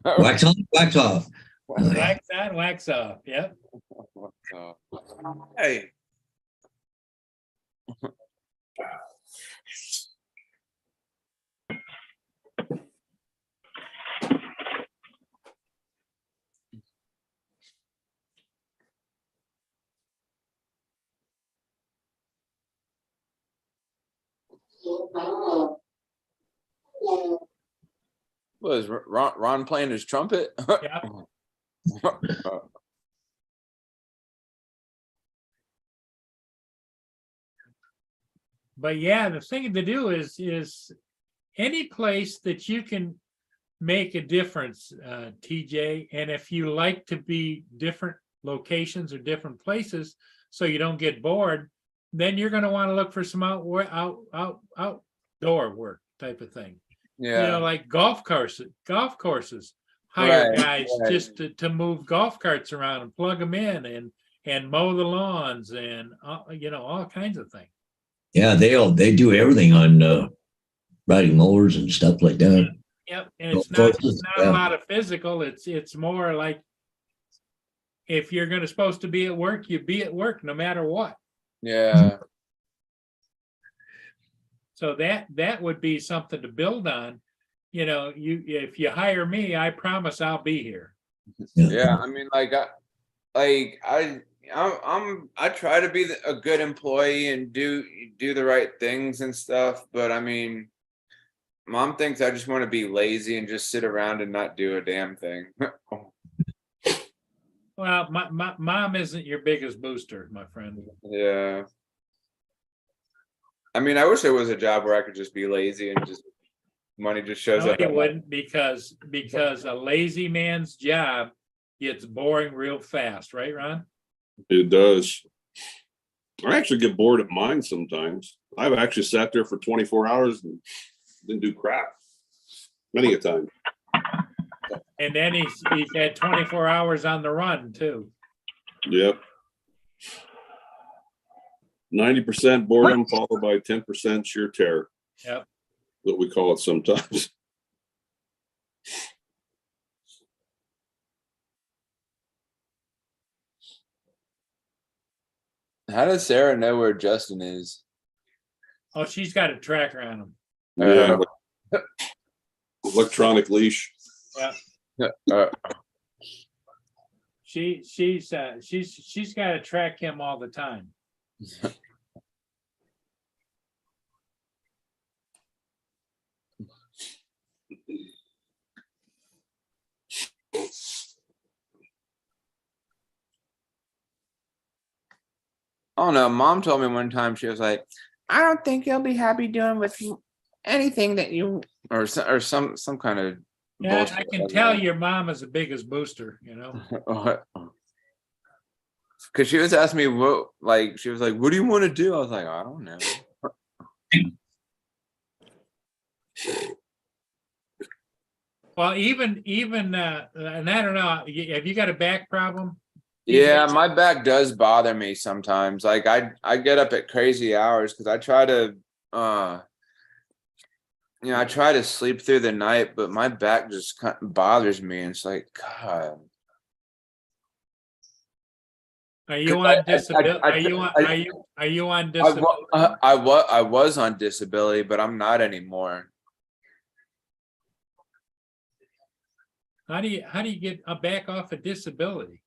Wax on, wax off. Wax on, wax off. Yep. Hey. Was Ron playing his trumpet? Yep. But yeah, the thing to do is any place that you can make a difference, TJ. And if you like to be different locations or different places, so you don't get bored, then you're going to want to look for some outdoor work type of thing. Yeah. Like golf courses hire Right, guys right. just to move golf carts around and plug them in and mow the lawns and all kinds of things. Yeah, they do everything on riding mowers and stuff like that. Yep, and it's Golf not courses, a yeah. lot of physical. It's more like if you're supposed to be at work, you be at work no matter what. Yeah. So that would be something to build on. If you hire me, I promise I'll be here. Yeah. I mean, I try to be a good employee and do the right things and stuff, but I mean, Mom thinks I just want to be lazy and just sit around and not do a damn thing. Well, my mom isn't your biggest booster, my friend. Yeah. I mean, I wish there was a job where I could just be lazy and just money just shows No, up. you wouldn't, because a lazy man's job gets boring real fast, right, Ron? It does. I actually get bored at mine sometimes. I've actually sat there for 24 hours and didn't do crap many a time. And then he's had 24 hours on the run too. Yep. 90% boredom followed by 10% sheer terror. Yep. What we call it sometimes. How does Sarah know where Justin is? Oh, she's got a tracker on him. Yeah. Electronic leash. She's got to track him all the time. Oh no, Mom told me one time, she was like, I don't think you'll be happy doing with anything that you or some kind of Yeah, bullshit I can like tell that. your mom is the biggest booster, you know. Because she was asking me what, like, she was like, what do you want to do? I was like, I don't know. Well, even and I don't know, have you got a back problem? Yeah, my back does bother me sometimes. Like I get up at crazy hours because I try to I try to sleep through the night, but my back just kind of bothers me. And it's like, God. Are you on disability? Are you on disability? I was on disability, but I'm not anymore. How do you get back off of disability?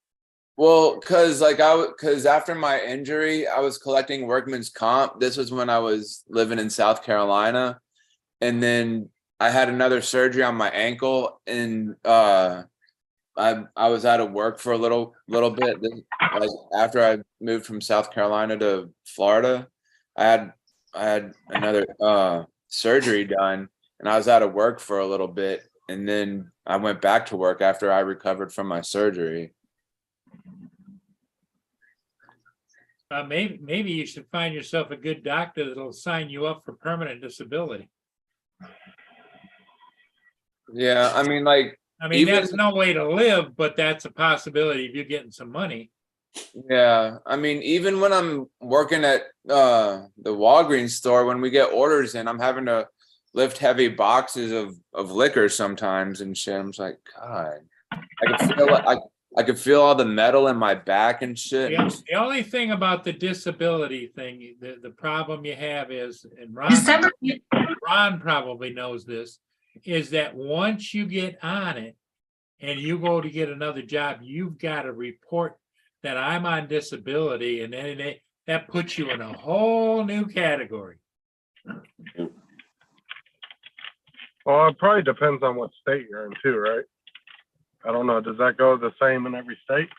Well, because after my injury, I was collecting workman's comp. This was when I was living in South Carolina, and then I had another surgery on my ankle, and I was out of work for a little bit. Like after I moved from South Carolina to Florida, I had another surgery done, and I was out of work for a little bit, and then I went back to work after I recovered from my surgery. Maybe you should find yourself a good doctor that'll sign you up for permanent disability. Yeah, I mean, like, that's no way to live, but that's a possibility if you're getting some money. yeah, I mean, even when I'm working at the Walgreens store, when we get orders in, I'm having to lift heavy boxes of liquor sometimes and shit. I'm just like, God, I could feel all the metal in my back and shit. The only thing about the disability thing, the problem you have is, and Ron probably knows this, is that once you get on it and you go to get another job, you've got to report that I'm on disability, and then that puts you in a whole new category. Well, it probably depends on what state you're in too, right? I don't know. Does that go the same in every state?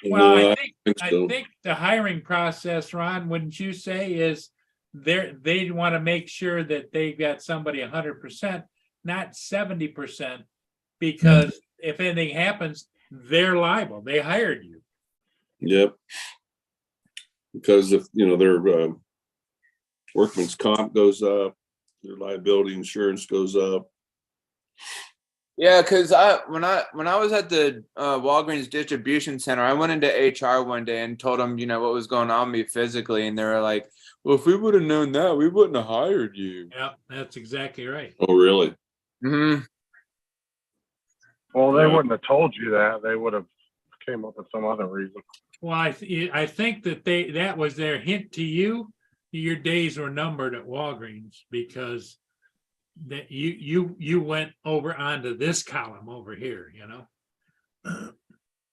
Well, No, I think the hiring process, Ron, wouldn't you say, is they want to make sure that they've got somebody 100%, not 70%, because if anything happens, they're liable. They hired you. Yep. Because if their workman's comp goes up, their liability insurance goes up. Yeah, because when I was at the Walgreens distribution center, I went into HR one day and told them, what was going on with me physically, and they were like, "Well, if we would have known that, we wouldn't have hired you." Yeah, that's exactly right. Oh, really? Mm-hmm. Well, they wouldn't have told you that. They would have came up with some other reason. Well, I think that was their hint to you. Your days were numbered at Walgreens, because that you went over onto this column over here,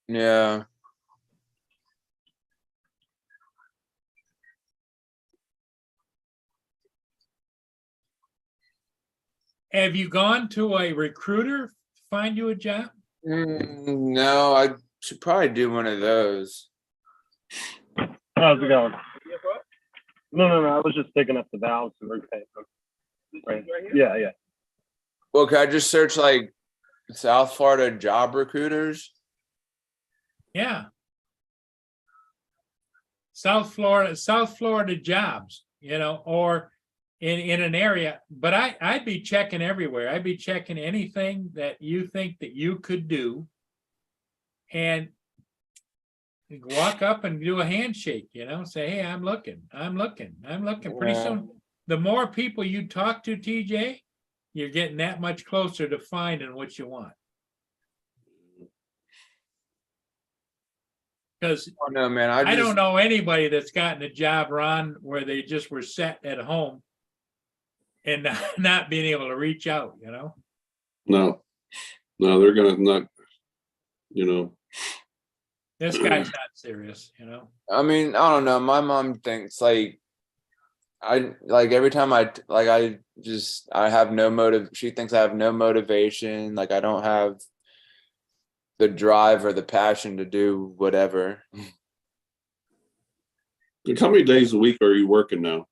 Yeah. Have you gone to a recruiter to find you a job? No, I should probably do one of those. How's it going? No. I was just picking up the valves and repainting them. Right. Yeah. Well, could I just search like South Florida job recruiters? Yeah. South Florida jobs, or in an area, but I'd be checking everywhere. I'd be checking anything that you think that you could do. And walk up and do a handshake, say, hey, I'm looking. Pretty Yeah. soon, the more people you talk to, TJ, you're getting that much closer to finding what you want. Because Oh no, man. I don't know anybody that's gotten a job, Ron, where they just were set at home and not being able to reach out, No, they're gonna not, This guy's not serious, I mean, I don't know. My mom thinks like every time I have no motive. She thinks I have no motivation. Like I don't have the drive or the passion to do whatever. How many days a week are you working now?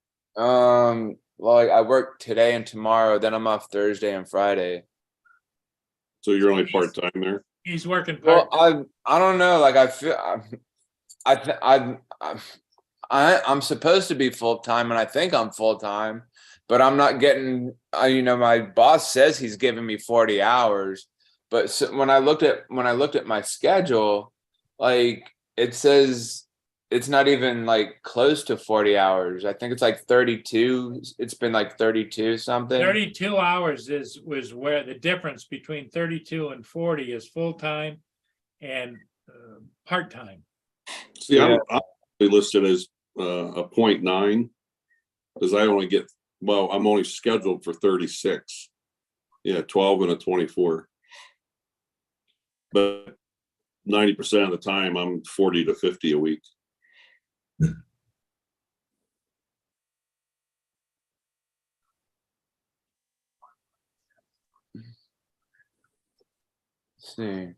Well, I work today and tomorrow, then I'm off Thursday and Friday. So you're only part-time there? He's working Well, part. I don't know. Like I feel I'm supposed to be full time, and I think I'm full time, but I'm not getting. My boss says he's giving me 40 hours, but when I looked at my schedule, like it says it's not even like close to 40 hours. I think it's like 32. It's been like 32 something. 32 hours was where the difference between 32 and 40 is full-time and part-time. See, I'm listed as a 0.9 because I'm only scheduled for 36. Yeah, 12 and a 24. But 90% of the time I'm 40 to 50 a week. Let's see.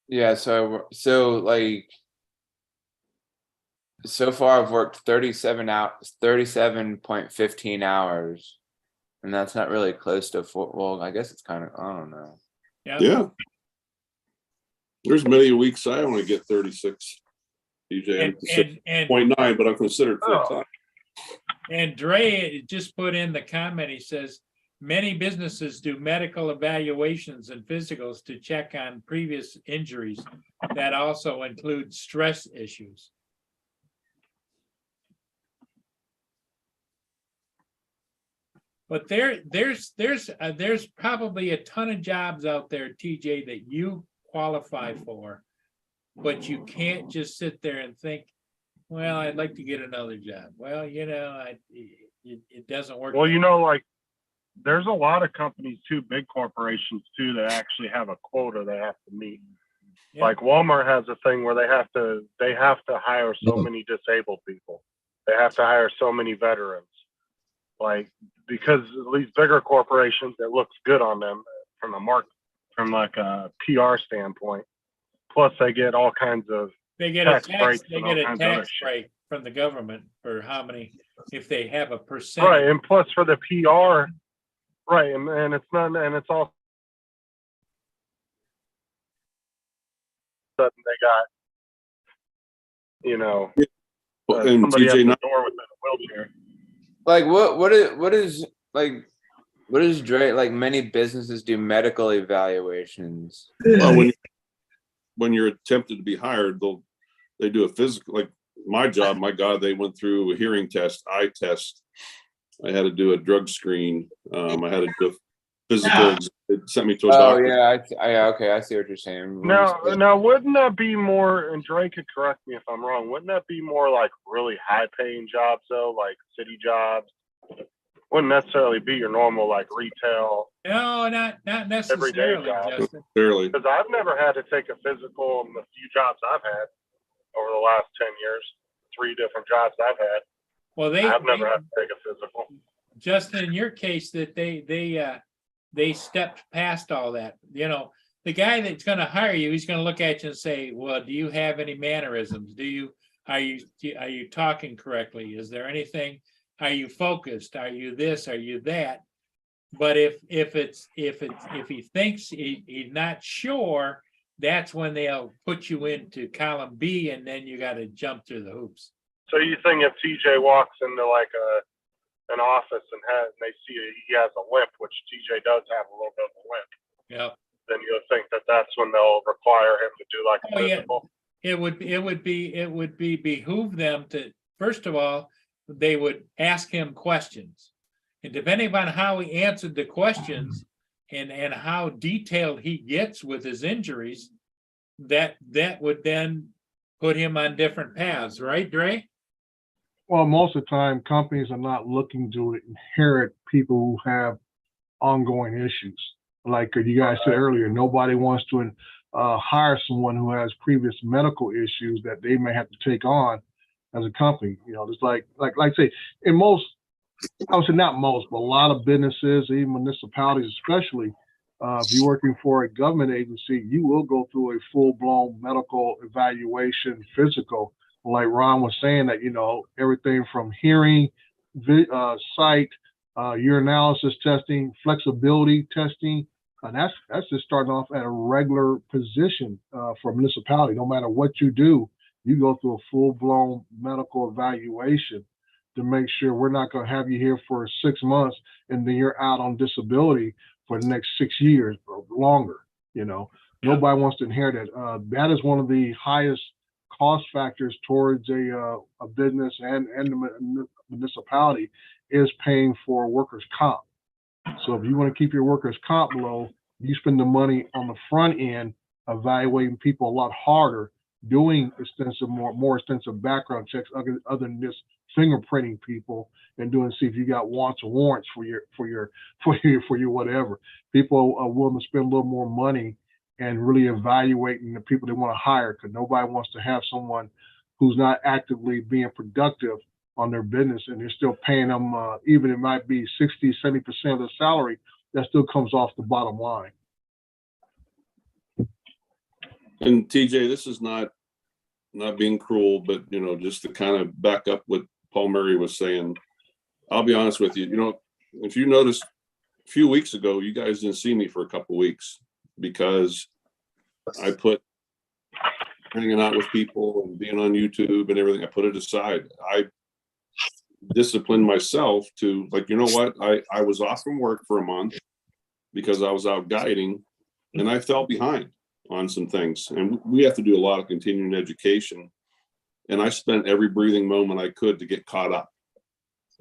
Yeah, so like so far I've worked 37.15 hours, and that's not really close to well, I guess it's kind of, I don't know. Yeah. There's many weeks I only get 36. DJ, I'm considered And 0.9, but I'm considered full time. And Dre just put in the comment, he says, many businesses do medical evaluations and physicals to check on previous injuries that also include stress issues. But there's probably a ton of jobs out there, TJ, that you qualify for, but you can't just sit there and think, well, I'd like to get another job. Well, it doesn't work. Well, like there's a lot of companies too, big corporations too, that actually have a quota they have to meet. Yeah. Like Walmart has a thing where they have to hire so many disabled people. They have to hire so many veterans. Like, because these bigger corporations, it looks good on them from a PR standpoint. Plus they get all kinds of They get a tax break from the government for how many, if they have a percentage. Right, and plus for the PR, right, and it's not, and it's all sudden they got, And somebody at TJ, the door with a wheelchair. Like what is Dre, like many businesses do medical evaluations. well, when you're attempted to be hired, they do a physical, like my job, my God, they went through a hearing test, eye test. I had to do a drug screen. I had to do a physical. It sent me to a doctor. Okay, I see what you're saying. Now, wouldn't that be more, and Dre could correct me if I'm wrong, wouldn't that be more like really high paying jobs though, like city jobs? Wouldn't necessarily be your normal like retail. No, not necessarily, Justin. Barely. Because I've never had to take a physical in the few jobs I've had over the last 10 years, 3 different jobs I've had. Well, I've never had to take a physical. just in your case that they stepped past all that. You know, the guy that's going to hire you, he's going to look at you and say, well, do you have any mannerisms? Are you talking correctly? Is there anything? Are you focused? Are you this? Are you that? But if he thinks he's not sure, that's when they'll put you into column B, and then you got to jump through the hoops. So you think if TJ walks into like an office and they see he has a limp, which TJ does have a little bit of a limp, Yeah. then you'll think that that's when they'll require him to do like a Oh, yeah. physical. It would be behoove them to, first of all, they would ask him questions. And depending on how he answered the questions and how detailed he gets with his injuries, that would then put him on different paths, right, Dre? Well, most of the time, companies are not looking to inherit people who have ongoing issues. Like you guys said earlier, nobody wants to hire someone who has previous medical issues that they may have to take on as a company. You know, just like say, in most, I would say not most, but a lot of businesses, even municipalities especially, if you're working for a government agency, you will go through a full-blown medical evaluation, physical. Like Ron was saying, that, you know, everything from hearing, sight, urinalysis testing, flexibility testing, and that's just starting off at a regular position for a municipality. No matter what you do, you go through a full-blown medical evaluation to make sure we're not going to have you here for 6 months and then you're out on disability for the next 6 years or longer. You know, nobody wants to inherit it. That is one of the highest cost factors towards a business and the municipality is paying for workers' comp. So if you want to keep your workers' comp low, you spend the money on the front end evaluating people a lot harder, doing more extensive background checks other than just fingerprinting people and doing see if you got wants or warrants for your whatever. People are willing to spend a little more money and really evaluating the people they want to hire, because nobody wants to have someone who's not actively being productive on their business and they're still paying them, even it might be 60, 70% of the salary, that still comes off the bottom line. And TJ, this is not being cruel, but, you know, just to kind of back up what Paul Murray was saying, I'll be honest with you. You know, if you noticed a few weeks ago, you guys didn't see me for a couple of weeks because I put hanging out with people and being on YouTube and everything. I put it aside. I disciplined myself to, like, you know what? I was off from work for a month because I was out guiding and I fell behind on some things. And we have to do a lot of continuing education. And I spent every breathing moment I could to get caught up.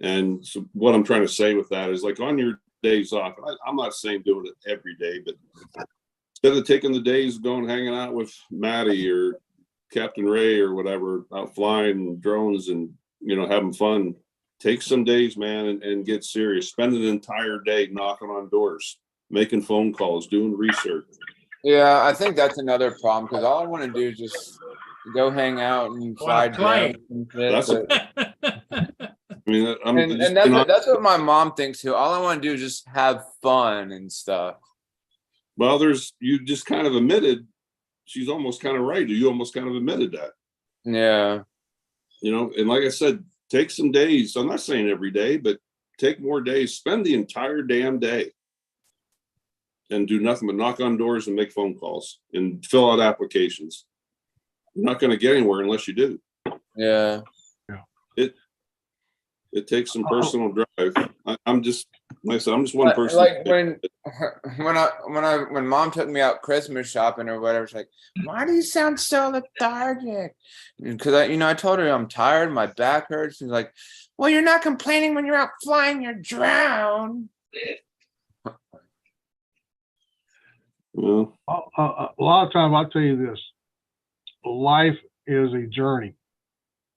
And so what I'm trying to say with that is, like, on your days off, I'm not saying doing it every day, but instead of taking the days going hanging out with Maddie or Captain Ray or whatever, out flying drones and, you know, having fun, take some days, man, and get serious. Spend an entire day knocking on doors, making phone calls, doing research. Yeah, I think that's another problem, because all I want to do is just go hang out and fly drones and shit, That's I mean, that's what my mom thinks too. All I want to do is just have fun and stuff. well, you just kind of admitted, she's almost kind of right. You almost kind of admitted that. Yeah. You know, and like I said, take some days. I'm not saying every day, but take more days. Spend the entire damn day and do nothing but knock on doors and make phone calls and fill out applications. You're not going to get anywhere unless you do. Yeah. It takes some personal drive. I'm just, like I said, I'm just one person. Like when mom took me out Christmas shopping or whatever, she's like, "Why do you sound so lethargic?" Because I told her I'm tired, my back hurts. She's like, "Well, you're not complaining when you're out flying your drone." Well, A lot of times, I'll tell you this: life is a journey.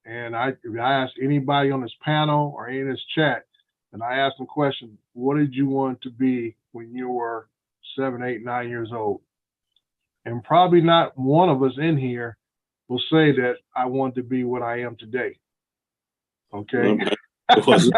And if I ask anybody on this panel or in this chat, and I ask them question, what did you want to be when you were 7, 8, 9 years old? And probably not one of us in here will say that I want to be what I am today. Okay. It wasn't.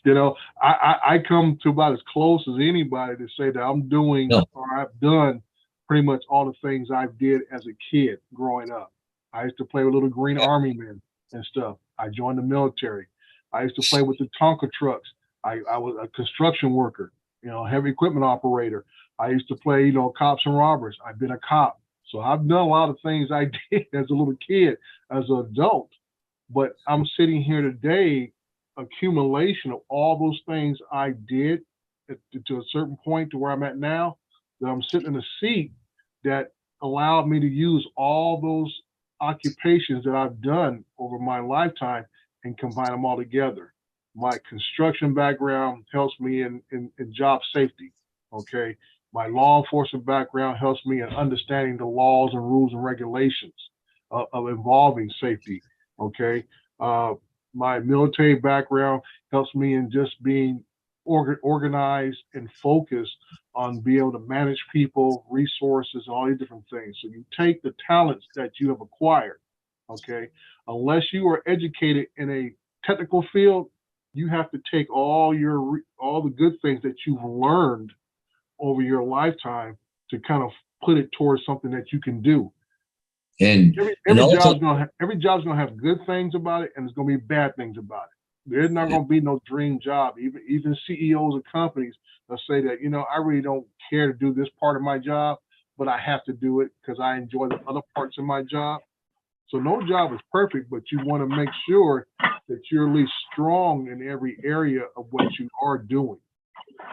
You know, I come to about as close as anybody to say that I'm doing No. or I've done pretty much all the things I did as a kid growing up. I used to play with little green army men and stuff. I joined the military. I used to play with the Tonka trucks. I was a construction worker, you know, heavy equipment operator. I used to play, you know, cops and robbers. I've been a cop. So I've done a lot of things I did as a little kid, as an adult. But I'm sitting here today, accumulation of all those things I did to a certain point to where I'm at now, that I'm sitting in a seat that allowed me to use all those occupations that I've done over my lifetime and combine them all together. My construction background helps me in job safety. Okay. My law enforcement background helps me in understanding the laws and rules and regulations of involving safety. Okay. My military background helps me in just being organized and focused on being able to manage people, resources, all these different things. So you take the talents that you have acquired, okay? Unless you are educated in a technical field, you have to take all the good things that you've learned over your lifetime to kind of put it towards something that you can do. And Every also, job's gonna have good things about it, and there's gonna be bad things about it. There's not gonna be no dream job. Even CEOs of companies will say that, you know, I really don't care to do this part of my job, but I have to do it because I enjoy the other parts of my job. So no job is perfect, but you want to make sure that you're at least strong in every area of what you are doing.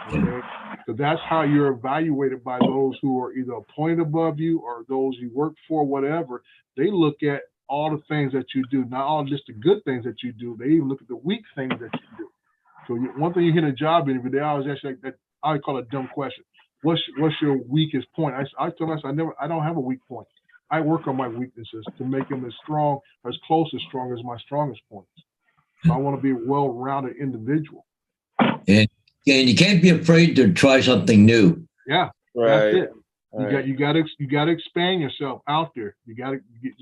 Okay? So that's how you're evaluated by those who are either appointed above you or those you work for, whatever. They look at all the things that you do, not all just the good things that you do. They even look at the weak things that you do. So one thing you hear in a job interview, they always ask you that, I call it a dumb question. What's your weakest point? I tell myself I don't have a weak point. I work on my weaknesses to make them as strong, as close as strong as my strongest points. So I want to be a well-rounded individual. and you can't be afraid to try something new. Yeah, Right. that's it. You got to expand yourself out there. You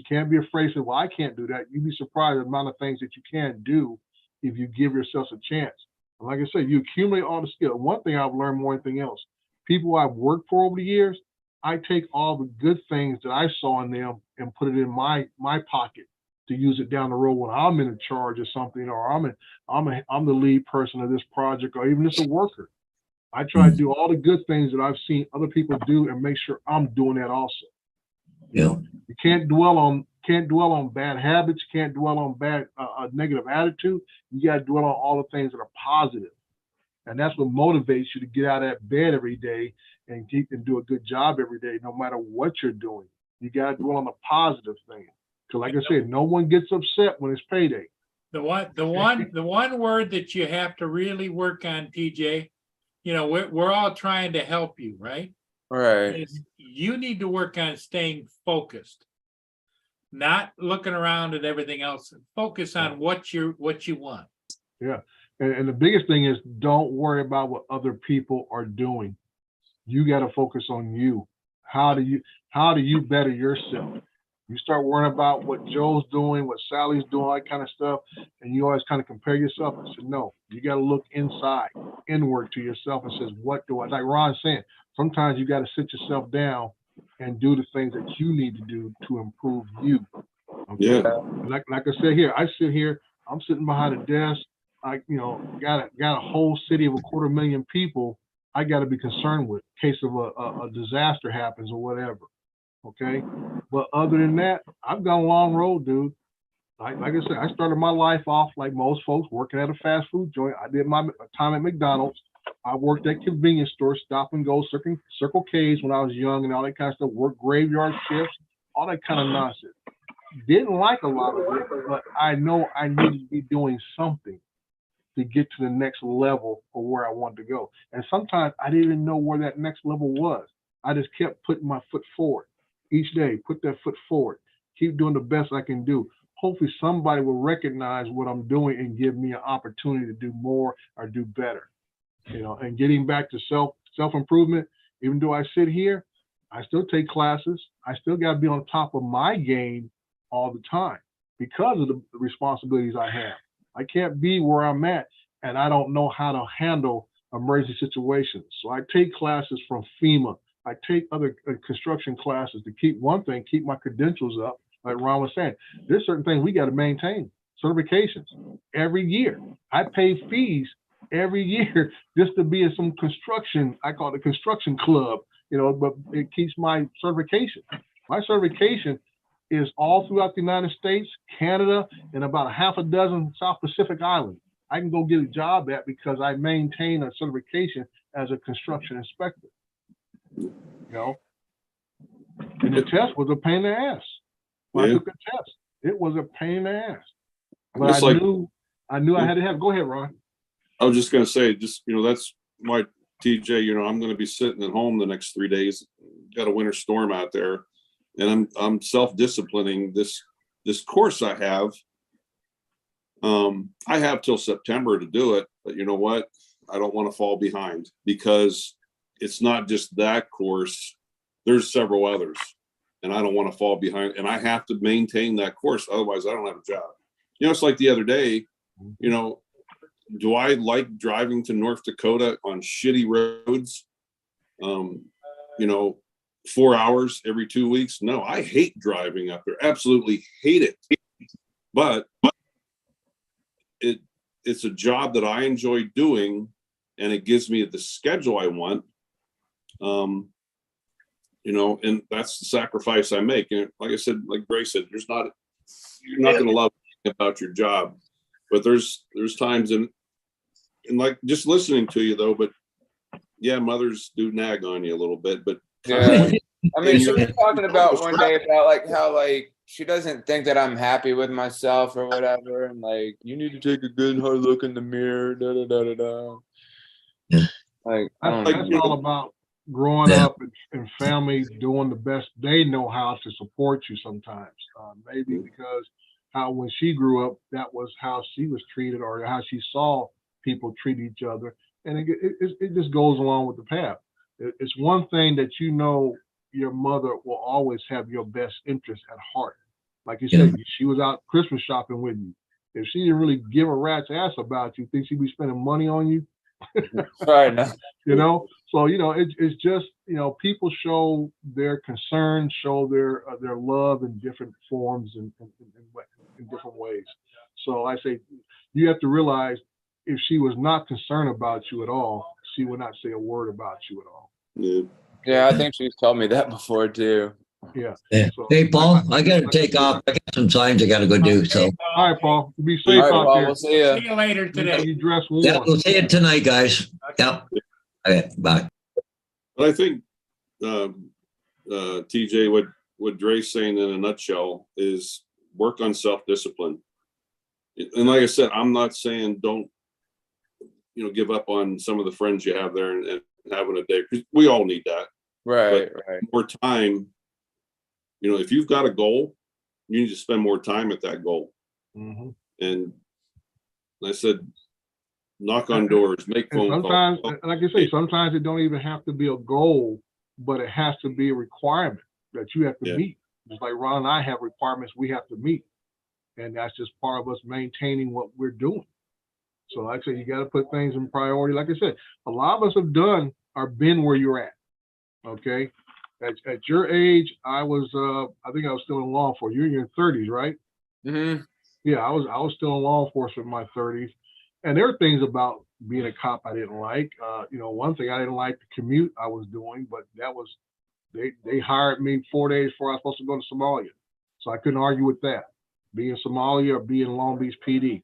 can't be afraid to say, well, I can't do that. You'd be surprised at the amount of things that you can do if you give yourself a chance. And like I said, you accumulate all the skill. One thing I've learned more than anything else, people I've worked for over the years, I take all the good things that I saw in them and put it in my pocket to use it down the road when I'm in charge of something, or I'm the lead person of this project, or even just a worker. I try to do all the good things that I've seen other people do and make sure I'm doing that also. You know, you can't dwell on bad habits, can't dwell on bad negative attitude. You got to dwell on all the things that are positive. And that's what motivates you to get out of that bed every day and do a good job every day, no matter what you're doing. You got to dwell on the positive thing. Because like I said, no one gets upset when it's payday. The one word that you have to really work on, TJ, you know, we're all trying to help you, right? Right. Is you need to work on staying focused, not looking around at everything else. Focus on what you want. Yeah. And the biggest thing is, don't worry about what other people are doing. You got to focus on you. How do you better yourself? You start worrying about what Joe's doing, what Sally's doing, all that kind of stuff, and you always kind of compare yourself and say, no, you got to look inward to yourself and says, what do I, like Ron's saying, sometimes you got to sit yourself down and do the things that you need to do to improve you. Okay? Yeah. Like I said here, I'm sitting behind a desk. Got a whole city of 250,000 people I got to be concerned with in case of a disaster happens or whatever. Okay. But other than that, I've got a long road, dude. Like I said, I started my life off like most folks, working at a fast food joint. I did my time at McDonald's. I worked at convenience stores, stop and go, Circle K's when I was young and all that kind of stuff, worked graveyard shifts, all that kind of nonsense. Didn't like a lot of it, but I know I needed to be doing something to get to the next level of where I wanted to go. And sometimes I didn't even know where that next level was. I just kept putting my foot forward each day, put that foot forward, keep doing the best I can do. Hopefully somebody will recognize what I'm doing and give me an opportunity to do more or do better. You know, and getting back to self-improvement, even though I sit here, I still take classes. I still got to be on top of my game all the time because of the responsibilities I have. I can't be where I'm at and I don't know how to handle emergency situations. So I take classes from FEMA. I take other construction classes to keep my credentials up. Like Ron was saying, there's certain things we got to maintain, certifications every year. I pay fees every year just to be in some construction. I call it a construction club, but it keeps my certification. My certification is all throughout the United States, Canada, and about a half a dozen South Pacific islands. I can go get a job at because I maintain a certification as a construction inspector. And the test was a pain in the ass. When I took the test, it was a pain in the ass. But I knew I had to have. Go ahead, Ron. I was just going to say, that's why TJ, I'm going to be sitting at home the next 3 days. Got a winter storm out there, and I'm self-disciplining this course I have. I have till September to do it, but you know what? I don't want to fall behind because it's not just that course. There's several others, and I don't want to fall behind. And I have to maintain that course, otherwise I don't have a job. It's like the other day. Do I like driving to North Dakota on shitty roads? 4 hours every 2 weeks? No, I hate driving up there. Absolutely hate it. But it's a job that I enjoy doing, and it gives me the schedule I want. And that's the sacrifice I make. And like I said, like Grace said, you're not going to love about your job, but there's times and like just listening to you though, but yeah, mothers do nag on you a little bit, but yeah. I mean, she was talking about one day about how she doesn't think that I'm happy with myself or whatever, and you need to take a good hard look in the mirror. Da da da da da. Yeah. That's all about growing up and family doing the best they know how to support you. Sometimes, maybe because when she grew up, that was how she was treated or how she saw people treat each other, and it just goes along with the path. It's one thing that your mother will always have your best interest at heart. Like you said, she was out Christmas shopping with you. If she didn't really give a rat's ass about you, think she'd be spending money on you? Right now. So it's just people show their concern, show their love in different forms and in different ways. So I say you have to realize if she was not concerned about you at all, she would not say a word about you at all. Yeah, I think she's told me that before too. Yeah. So, hey, Paul, I got to take off. I got some signs I got to go do. So, all right, Paul, be safe All right, out Paul, there. we'll see you. See you later today. You dress warm. yeah, we'll see you tonight, guys. Yep. Okay, bye. But I think TJ, what Dre's saying in a nutshell is work on self-discipline. And like I said, I'm not saying don't give up on some of the friends you have there and having a day, because we all need that. Right. More time. If you've got a goal, you need to spend more time at that goal. Mm-hmm. And I said, knock on doors, make phone sometimes, calls. like I say, sometimes it don't even have to be a goal, but it has to be a requirement that you have to meet. Just like Ron and I have requirements we have to meet. And that's just part of us maintaining what we're doing. So like I said, you got to put things in priority. Like I said, a lot of us have been where you're at. Okay. At your age, I think I was still in law enforcement. You're in your 30s, right? Mm-hmm. Yeah, I was still in law enforcement in my 30s. And there are things about being a cop I didn't like. One thing I didn't like the commute I was doing, but that was, they hired me 4 days before I was supposed to go to Somalia. So I couldn't argue with that. Be in Somalia or be in Long Beach PD.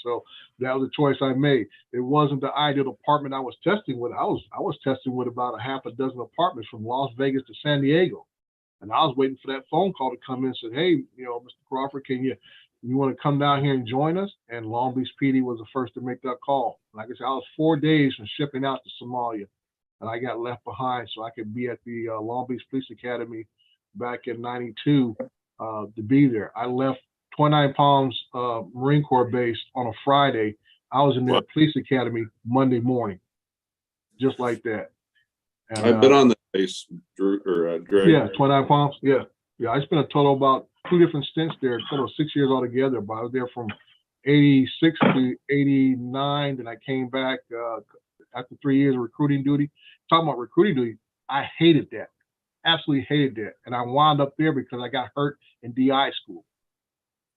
So that was a choice I made. It wasn't the ideal department I was testing with. I was testing with about a half a dozen apartments from Las Vegas to San Diego. And I was waiting for that phone call to come in and said, hey, Mr. Crawford, you want to come down here and join us? And Long Beach PD was the first to make that call. Like I said, I was 4 days from shipping out to Somalia, and I got left behind so I could be at the Long Beach Police Academy back in '92 to be there. I left 29 Palms Marine Corps base on a Friday. I was in the police academy Monday morning, just like that. And, I've been on the base, Drew or Dre. Yeah, 29 Palms. Yeah. I spent a total about 2 different stints there, a total of 6 years altogether. But I was there from '86 to '89. Then I came back after 3 years of recruiting duty. Talking about recruiting duty, I hated that. Absolutely hated that. And I wound up there because I got hurt in DI school.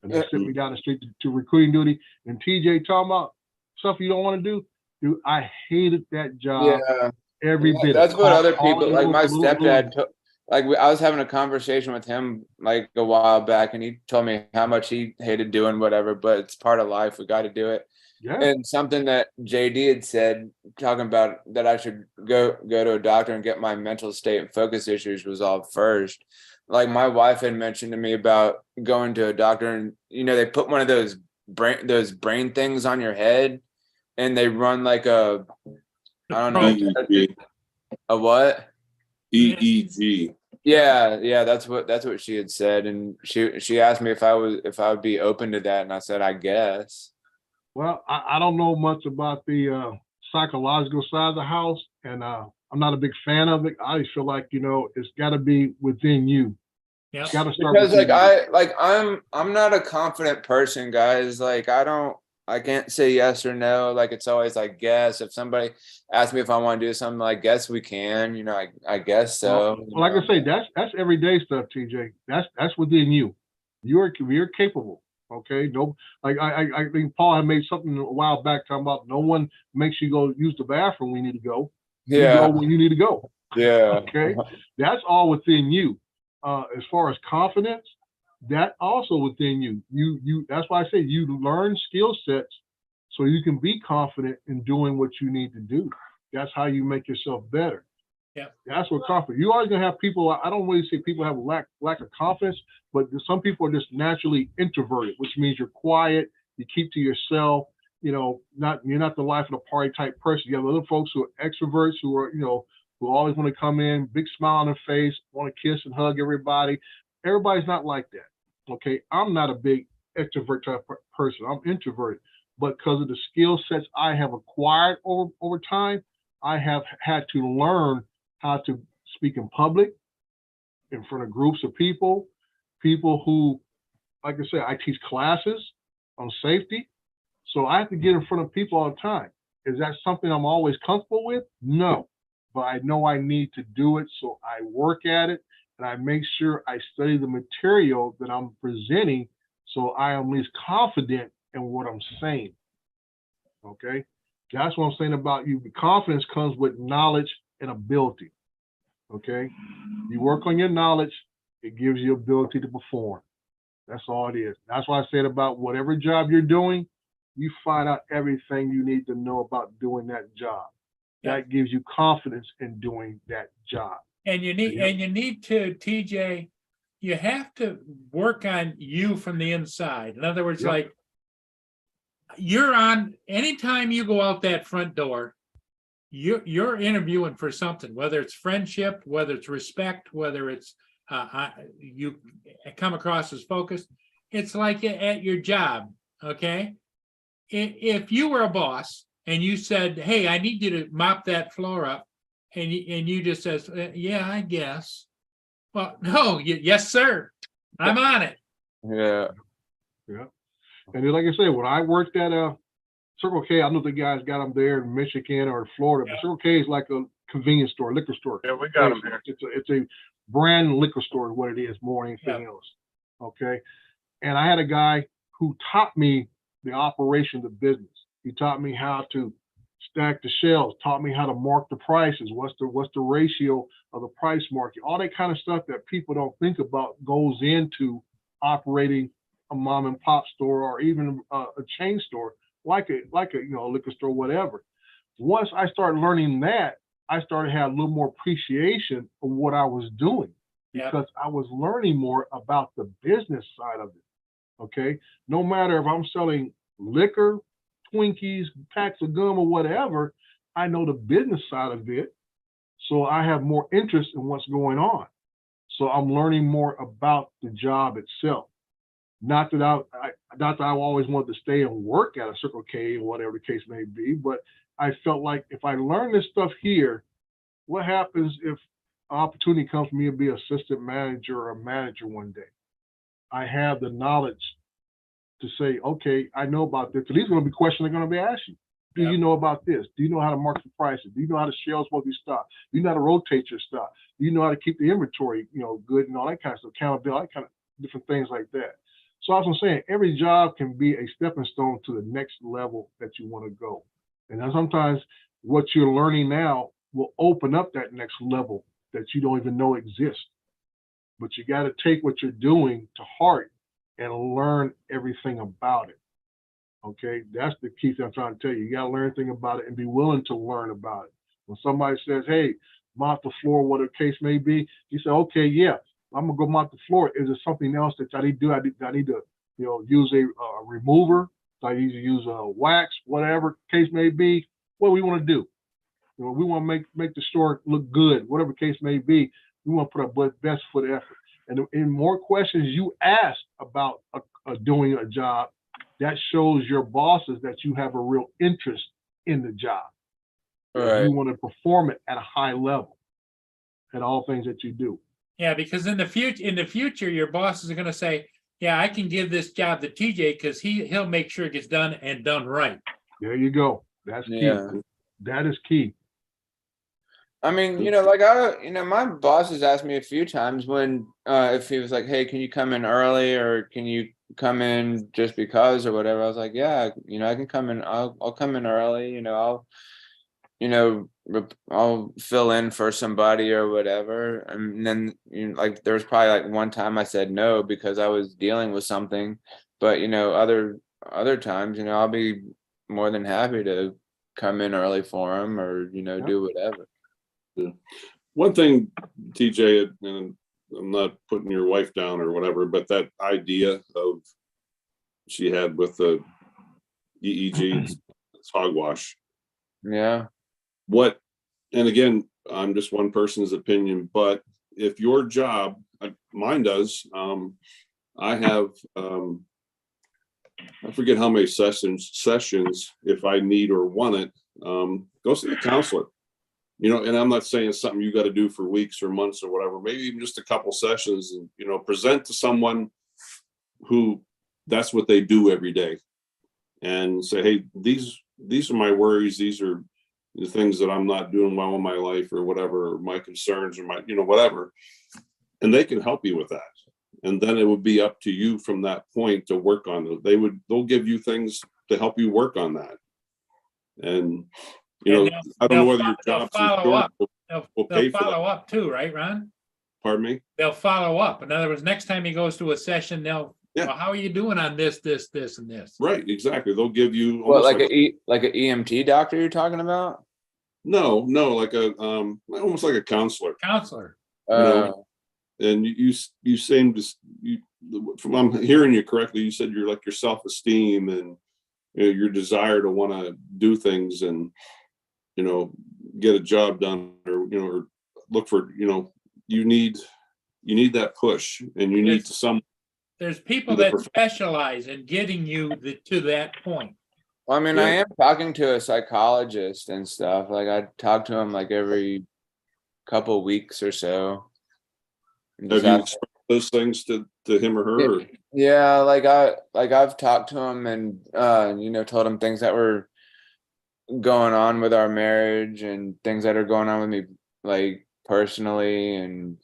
And they sent me down the street to recruiting duty. And TJ talking about stuff you don't want to do. Dude, I hated that job Yeah. every bit. That's what other All people like. My little- stepdad, like I was having a conversation with him like a while back, and he told me how much he hated doing whatever, but it's part of life. We got to do it. Yeah. And something that JD had said, talking about that I should go to a doctor and get my mental state and focus issues resolved first. Like my wife had mentioned to me about going to a doctor, and they put one of those brain things on your head, and they run like a, I don't know, EEG. a what? EEG. Yeah, that's what she had said, and she asked me if I would be open to that, and I said I guess. Well, I don't know much about the psychological side of the house, and I'm not a big fan of it. I feel like it's got to be within you. Yeah. Got to start Because within I'm not a confident person, guys. Like I can't say yes or no. Like it's always like guess. If somebody asks me if I want to do something, like guess we can. I guess so. Well, like I say, that's everyday stuff, TJ. That's within you. You're capable. Okay. No, like I think Paul had made something a while back talking about no one makes you go use the bathroom when you need to go. You Yeah, go when you need to go. yeah. Okay. That's all within you. As far as confidence, that also within you. You that's why I say you learn skill sets so you can be confident in doing what you need to do. That's how you make yourself better. Yeah. That's what confidence. You always gonna have people. I don't really say people have lack of confidence, but some people are just naturally introverted, which means you're quiet, you keep to yourself. You're not the life of the party type person. You have other folks who are extroverts who are who always want to come in, big smile on their face, want to kiss and hug everybody. Everybody's not like that. Okay, I'm not a big extrovert type person. I'm introverted, but because of the skill sets I have acquired over time, I have had to learn how to speak in public, in front of groups of people who, like I said, I teach classes on safety. So I have to get in front of people all the time. Is that something I'm always comfortable with? No, but I know I need to do it. So I work at it and I make sure I study the material that I'm presenting so I am at least confident in what I'm saying. Okay. That's what I'm saying about you. The confidence comes with knowledge and ability. Okay. You work on your knowledge, it gives you ability to perform. That's all it is. That's why I said about whatever job you're doing, you find out everything you need to know about doing that job. Yeah. That gives you confidence in doing that job. And you need to, TJ, you have to work on you from the inside. In other words, Yep. like anytime you go out that front door, you're interviewing for something, whether it's friendship, whether it's respect, whether it's you come across as focused. It's like at your job, okay? If you were a boss and you said, "Hey, I need you to mop that floor up," and you just says, "Yeah, I guess." Well, no, yes, sir. I'm on it. Yeah. Yeah. And then, like I said, when I worked at Circle K, I know the guys got them there in Michigan or Florida, but Circle K is like a convenience store, liquor store. Yeah, we got them here. It's a brand liquor store is what it is more than anything else. Okay. And I had a guy who taught me the operation of the business. He taught me how to stack the shelves, taught me how to mark the prices, what's the ratio of the price market, all that kind of stuff that people don't think about goes into operating a mom and pop store or even a chain store like a liquor store, whatever. Once I started learning that, I started to have a little more appreciation of what I was doing because I was learning more about the business side of it. Okay. No matter if I'm selling liquor, Twinkies, packs of gum or whatever, I know the business side of it. So I have more interest in what's going on. So I'm learning more about the job itself. Not that I always wanted to stay and work at a Circle K or whatever the case may be, but I felt like if I learn this stuff here, what happens if an opportunity comes for me to be assistant manager or a manager one day? I have the knowledge to say, okay, I know about this. So these are going to be questions they're going to be asking. Do Yeah. you know about this? Do you know how to market the prices? Do you know how to shelves what you stock? Do you know how to rotate your stock? Do you know how to keep the inventory, good and all that kind of stuff, accountability, all that kind of different things like that. So as I'm saying, every job can be a stepping stone to the next level that you want to go. And then sometimes what you're learning now will open up that next level that you don't even know exists. But you got to take what you're doing to heart and learn everything about it. Okay, that's the key thing I'm trying to tell you. You got to learn everything about it and be willing to learn about it. When somebody says, "Hey, mop the floor," whatever the case may be, you say, "Okay, yeah, I'm gonna go mop the floor. Is there something else that I need to do? I need to, use a remover. I need to use a wax, whatever case may be. What do we want to do? We want to make the store look good, whatever case may be. We want to put our best foot effort. And the more questions you ask about doing a job, that shows your bosses that you have a real interest in the job. Right. You want to perform it at a high level at all things that you do. Yeah, because in the future, your bosses are going to say, "Yeah, I can give this job to TJ because he'll make sure it gets done and done right." There you go. That's key. Yeah. That is key. I mean, my boss has asked me a few times when, if he was like, "Hey, can you come in early or can you come in just because or whatever?" I was like, "Yeah, I can come in. I'll come in early. I'll fill in for somebody or whatever." And then, there was probably like one time I said no because I was dealing with something, but other times, I'll be more than happy to come in early for him or do whatever. Yeah. One thing, TJ, and I'm not putting your wife down or whatever, but that idea of she had with the EEG, it's hogwash. Yeah. And again, I'm just one person's opinion, but if your job, mine does, I have, I forget how many sessions, if I need or want it, go see a counselor. And I'm not saying it's something you got to do for weeks or months or whatever, maybe even just a couple sessions and, present to someone who that's what they do every day and say, "Hey, these are my worries. These are the things that I'm not doing well in my life or whatever, or my concerns or my, whatever." And they can help you with that. And then it would be up to you from that point to work on it. They'll give you things to help you work on that. And, I don't know whether your job's follow up. will They'll pay for follow that. up too, right, Ron? Pardon me? They'll follow up. In other words, next time he goes to a session, Yeah. well, how are you doing on this, and this? Right, exactly. They'll give you What, almost like an EMT doctor you're talking about? no, like a almost like a counselor. Counselor. And you seem to from I'm hearing you correctly, you said you're like your self-esteem and your desire to want to do things and get a job done or look for you need that push and you need to There's people that specialize in getting you to that point. Well, I mean, Yeah. I am talking to a psychologist and stuff. Like I talk to him like every couple of weeks or so. And have just you ask- expressed those things to him or her? Or? Yeah, I've talked to him and told him things that were going on with our marriage and things that are going on with me like personally and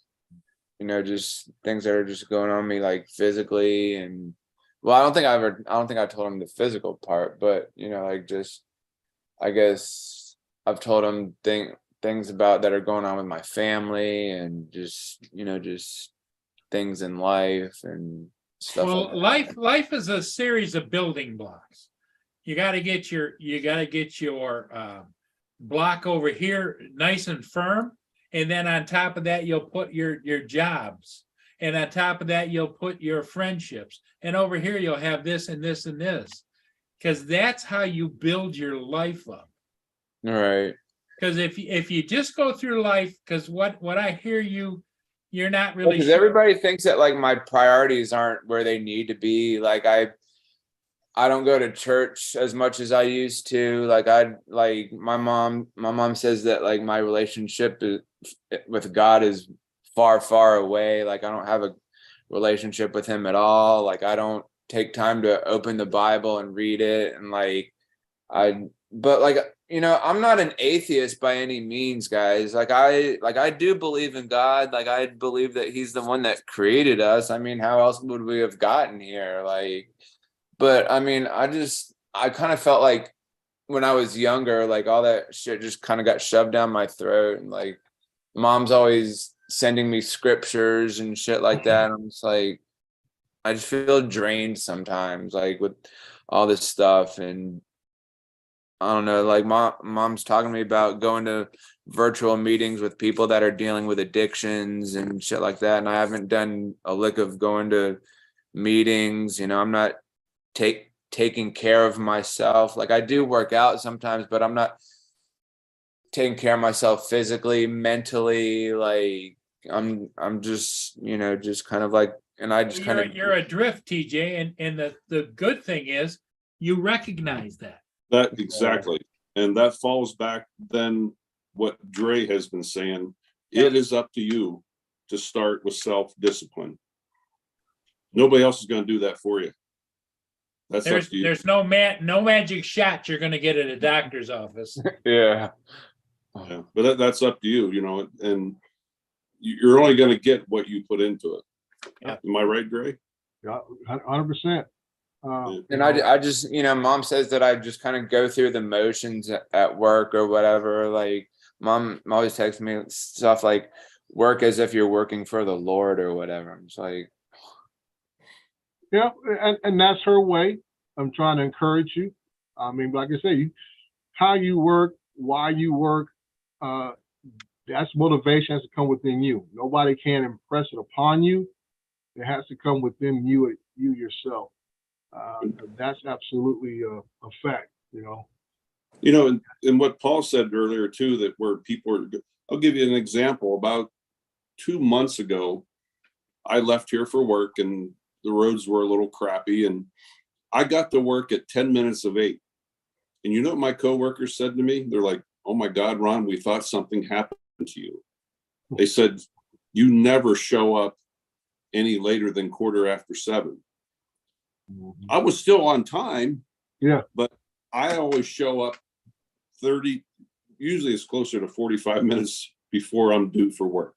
just things that are just going on with me like physically and well, I don't think I told him the physical part, but I guess I've told him things about that are going on with my family and just things in life and stuff. Well, like that. life is a series of building blocks. You got to get your block over here nice and firm, and then on top of that you'll put your jobs, and on top of that you'll put your friendships, and over here you'll have this and this and this, because that's how you build your life up. All right. Because if you just go through life, because what I hear you're not really Because sure. everybody thinks that like my priorities aren't where they need to be. Like I don't go to church as much as I used to. Like my mom says that like my relationship with God is far, far away. Like I don't have a relationship with him at all. Like I don't take time to open the Bible and read it. And but like, you know, I'm not an atheist by any means, guys. Like I do believe in God. Like I believe that he's the one that created us. I mean, how else would we have gotten here? Like, but I mean, I kind of felt like when I was younger, like all that shit just kind of got shoved down my throat. And like mom's always sending me scriptures and shit like that. I'm just like, I just feel drained sometimes, like with all this stuff. And I don't know, like mom's talking to me about going to virtual meetings with people that are dealing with addictions and shit like that. And I haven't done a lick of going to meetings. You know, I'm not taking care of myself. Like I do work out sometimes, but I'm not taking care of myself physically, mentally. Like I'm just, you know, just kind of like, and I just kind of, You're adrift, TJ, and the good thing is you recognize that. That exactly. And that falls back then what Dre has been saying. It is up to you to start with self-discipline. Nobody else is going to do that for you. That's up to you. There's no magic shot you're gonna get at a doctor's office. yeah. Yeah, but that's up to you, you know, and you're only going to get what you put into it. Yeah. Am I right, Dre? Yeah, 100%. And I just, you know, mom says that I just kind of go through the motions at work or whatever. Like mom always texts me stuff like work as if you're working for the Lord or whatever. I'm just like, yeah, and that's her way. I'm trying to encourage you. I mean, like I say, how you work, why you work, that's motivation has to come within you. Nobody can impress it upon you. It has to come within you yourself. That's absolutely a fact, you know. You know, and what Paul said earlier too, that where people are, I'll give you an example. About 2 months ago, I left here for work and the roads were a little crappy and I got to work at 10 minutes of 8. And you know what my coworkers said to me? They're like, "Oh my God, Ron, we thought something happened to you." They said, "You never show up any later than 7:15." I was still on time. Yeah. But I always show up 30, usually it's closer to 45 minutes before I'm due for work.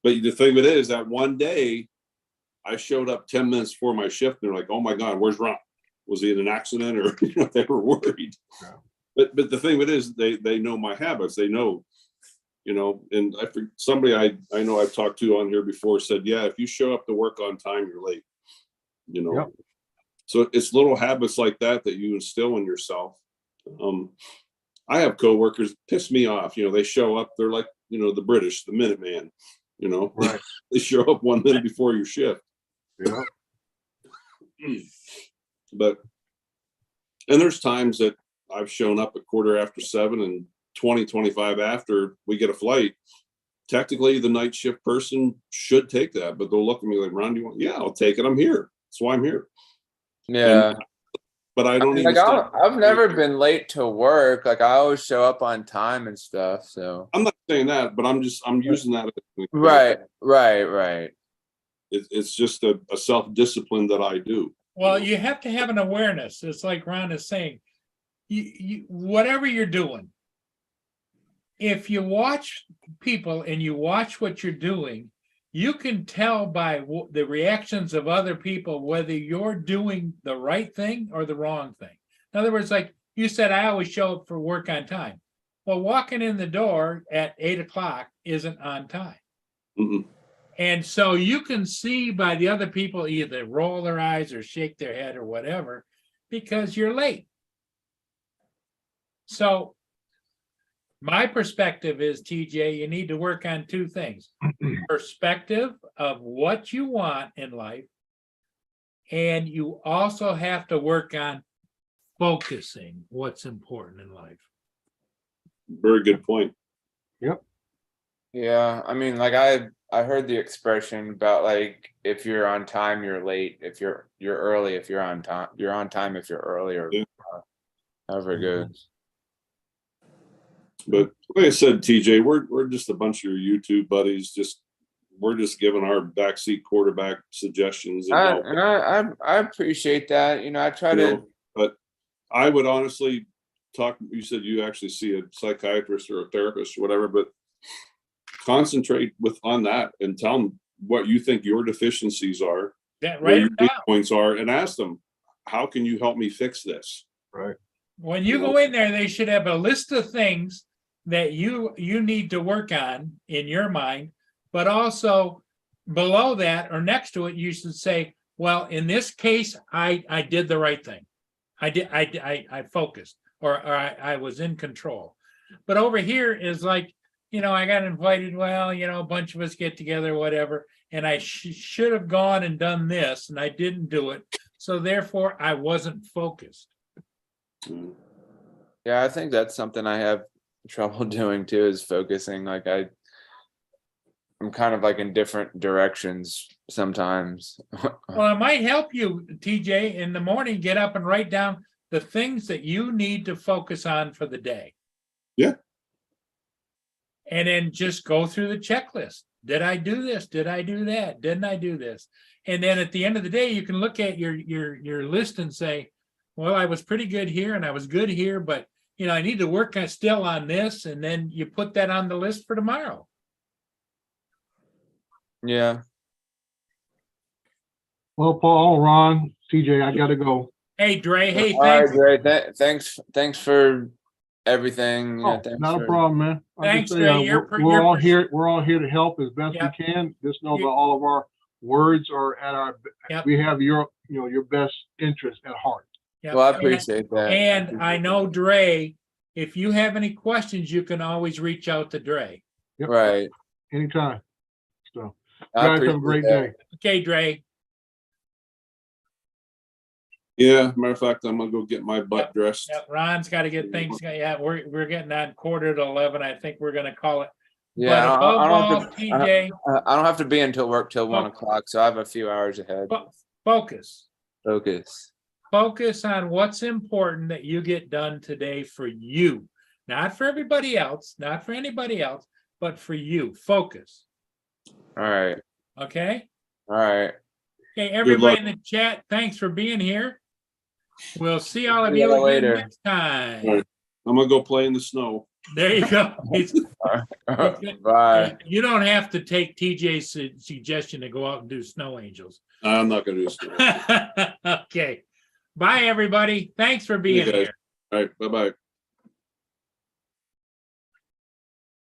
But the thing of it is that one day I showed up 10 minutes before my shift. And they're like, "Oh my God, where's Ron? Was he in an accident?" Or, you know, they were worried. Yeah. But the thing of it is they know my habits. They know, you know, and somebody I know I've talked to on here before said, "Yeah, if you show up to work on time, you're late." You know, Yep. So it's little habits like that you instill in yourself. I have coworkers piss me off. You know, they show up, they're like, you know, the British, the Minuteman, you know, Right. they show up 1 minute before your shift. Yeah. But, and there's times that I've shown up at 7:15 and 25 after we get a flight. Technically, the night shift person should take that, but they'll look at me like, "Ron, do you want?" "Yeah, I'll take it. I'm here. That's why I'm here." yeah. But I don't even. I've never been late to work. Like I always show up on time and stuff. So I'm not saying that, but I'm using that. As an example. Right. It's just a self-discipline that I do. Well, you have to have an awareness. It's like Ron is saying, you whatever you're doing, if you watch people and you watch what you're doing, you can tell by the reactions of other people whether you're doing the right thing or the wrong thing. In other words, like you said, I always show up for work on time. Well, walking in the door at 8:00 isn't on time. Mm-mm. And so you can see by the other people either roll their eyes or shake their head or whatever, because you're late. So my perspective is, TJ, you need to work on two things. Perspective of what you want in life. And you also have to work on focusing what's important in life. Very good point. Yeah. I mean, like I heard the expression about like if you're on time, you're late. If you're early, if you're on time, you're on time if you're early, or Yeah. however it goes. But like I said, TJ, we're just a bunch of your YouTube buddies, just we're just giving our backseat quarterback suggestions. And help, I appreciate that. You know, I try you to. know, but I would honestly talk, you said you actually see a psychiatrist or a therapist or whatever, but concentrate on that and tell them what you think your deficiencies are, That where right your weak now, points are, and ask them, how can you help me fix this? Right. when you go in there, they should have a list of things that you need to work on in your mind, but also below that or next to it, you should say, well, in this case, I did the right thing. I focused, or I was in control. But over here is like, you know, I got invited, well, you know, a bunch of us get together, whatever, and I should have gone and done this, and I didn't do it. So therefore, I wasn't focused. Mm. Yeah, I think that's something I have trouble doing too, is focusing. Like I'm kind of like in different directions sometimes. Well, it might help you, TJ, in the morning, get up and write down the things that you need to focus on for the day. Yeah. And then just go through the checklist. Did I do this? Did I do that? Didn't I do this? And then at the end of the day, you can look at your list and say, well, I was pretty good here and I was good here, but you know, I need to work still on this. And then you put that on the list for tomorrow. Yeah. Well, Paul, Ron, TJ, I gotta go. Hey, Dre. Hey, All right, thanks. Dre. Thanks for everything. Oh, Thanks not a for- problem, man. I'm Thanks, just saying, Ray. we're all here. We're all here to help as best Yep. we can. Just know You- that all of our words are at our. Yep. We have your best interest at heart. Yeah. Well, I appreciate that. And I know Dre, if you have any questions, you can always reach out to Dre. Yep. Right. Anytime. So, I guys, have a appreciate great that. day. Okay, Dre. Yeah, matter of fact, I'm gonna go get my butt dressed. Yeah, Ron's got to get things. Yeah, we're getting on 10:45. I think we're gonna call it. Yeah, But above I don't all, have to, TJ, I don't have to be until work till 1 Oh. o'clock, so I have a few hours ahead. focus. Focus. Focus on what's important that you get done today for you, not for everybody else, not for anybody else, but for you. Focus. All right. Okay. All right. Okay, everybody luck. in the chat, thanks for being here. We'll see all of See you y'all again later. next time. All right. I'm gonna go play in the snow. There you go. Bye. You don't have to take TJ's suggestion to go out and do snow angels. I'm not gonna do snow. Okay. Bye, everybody. Thanks for being guys. here. All right, bye-bye.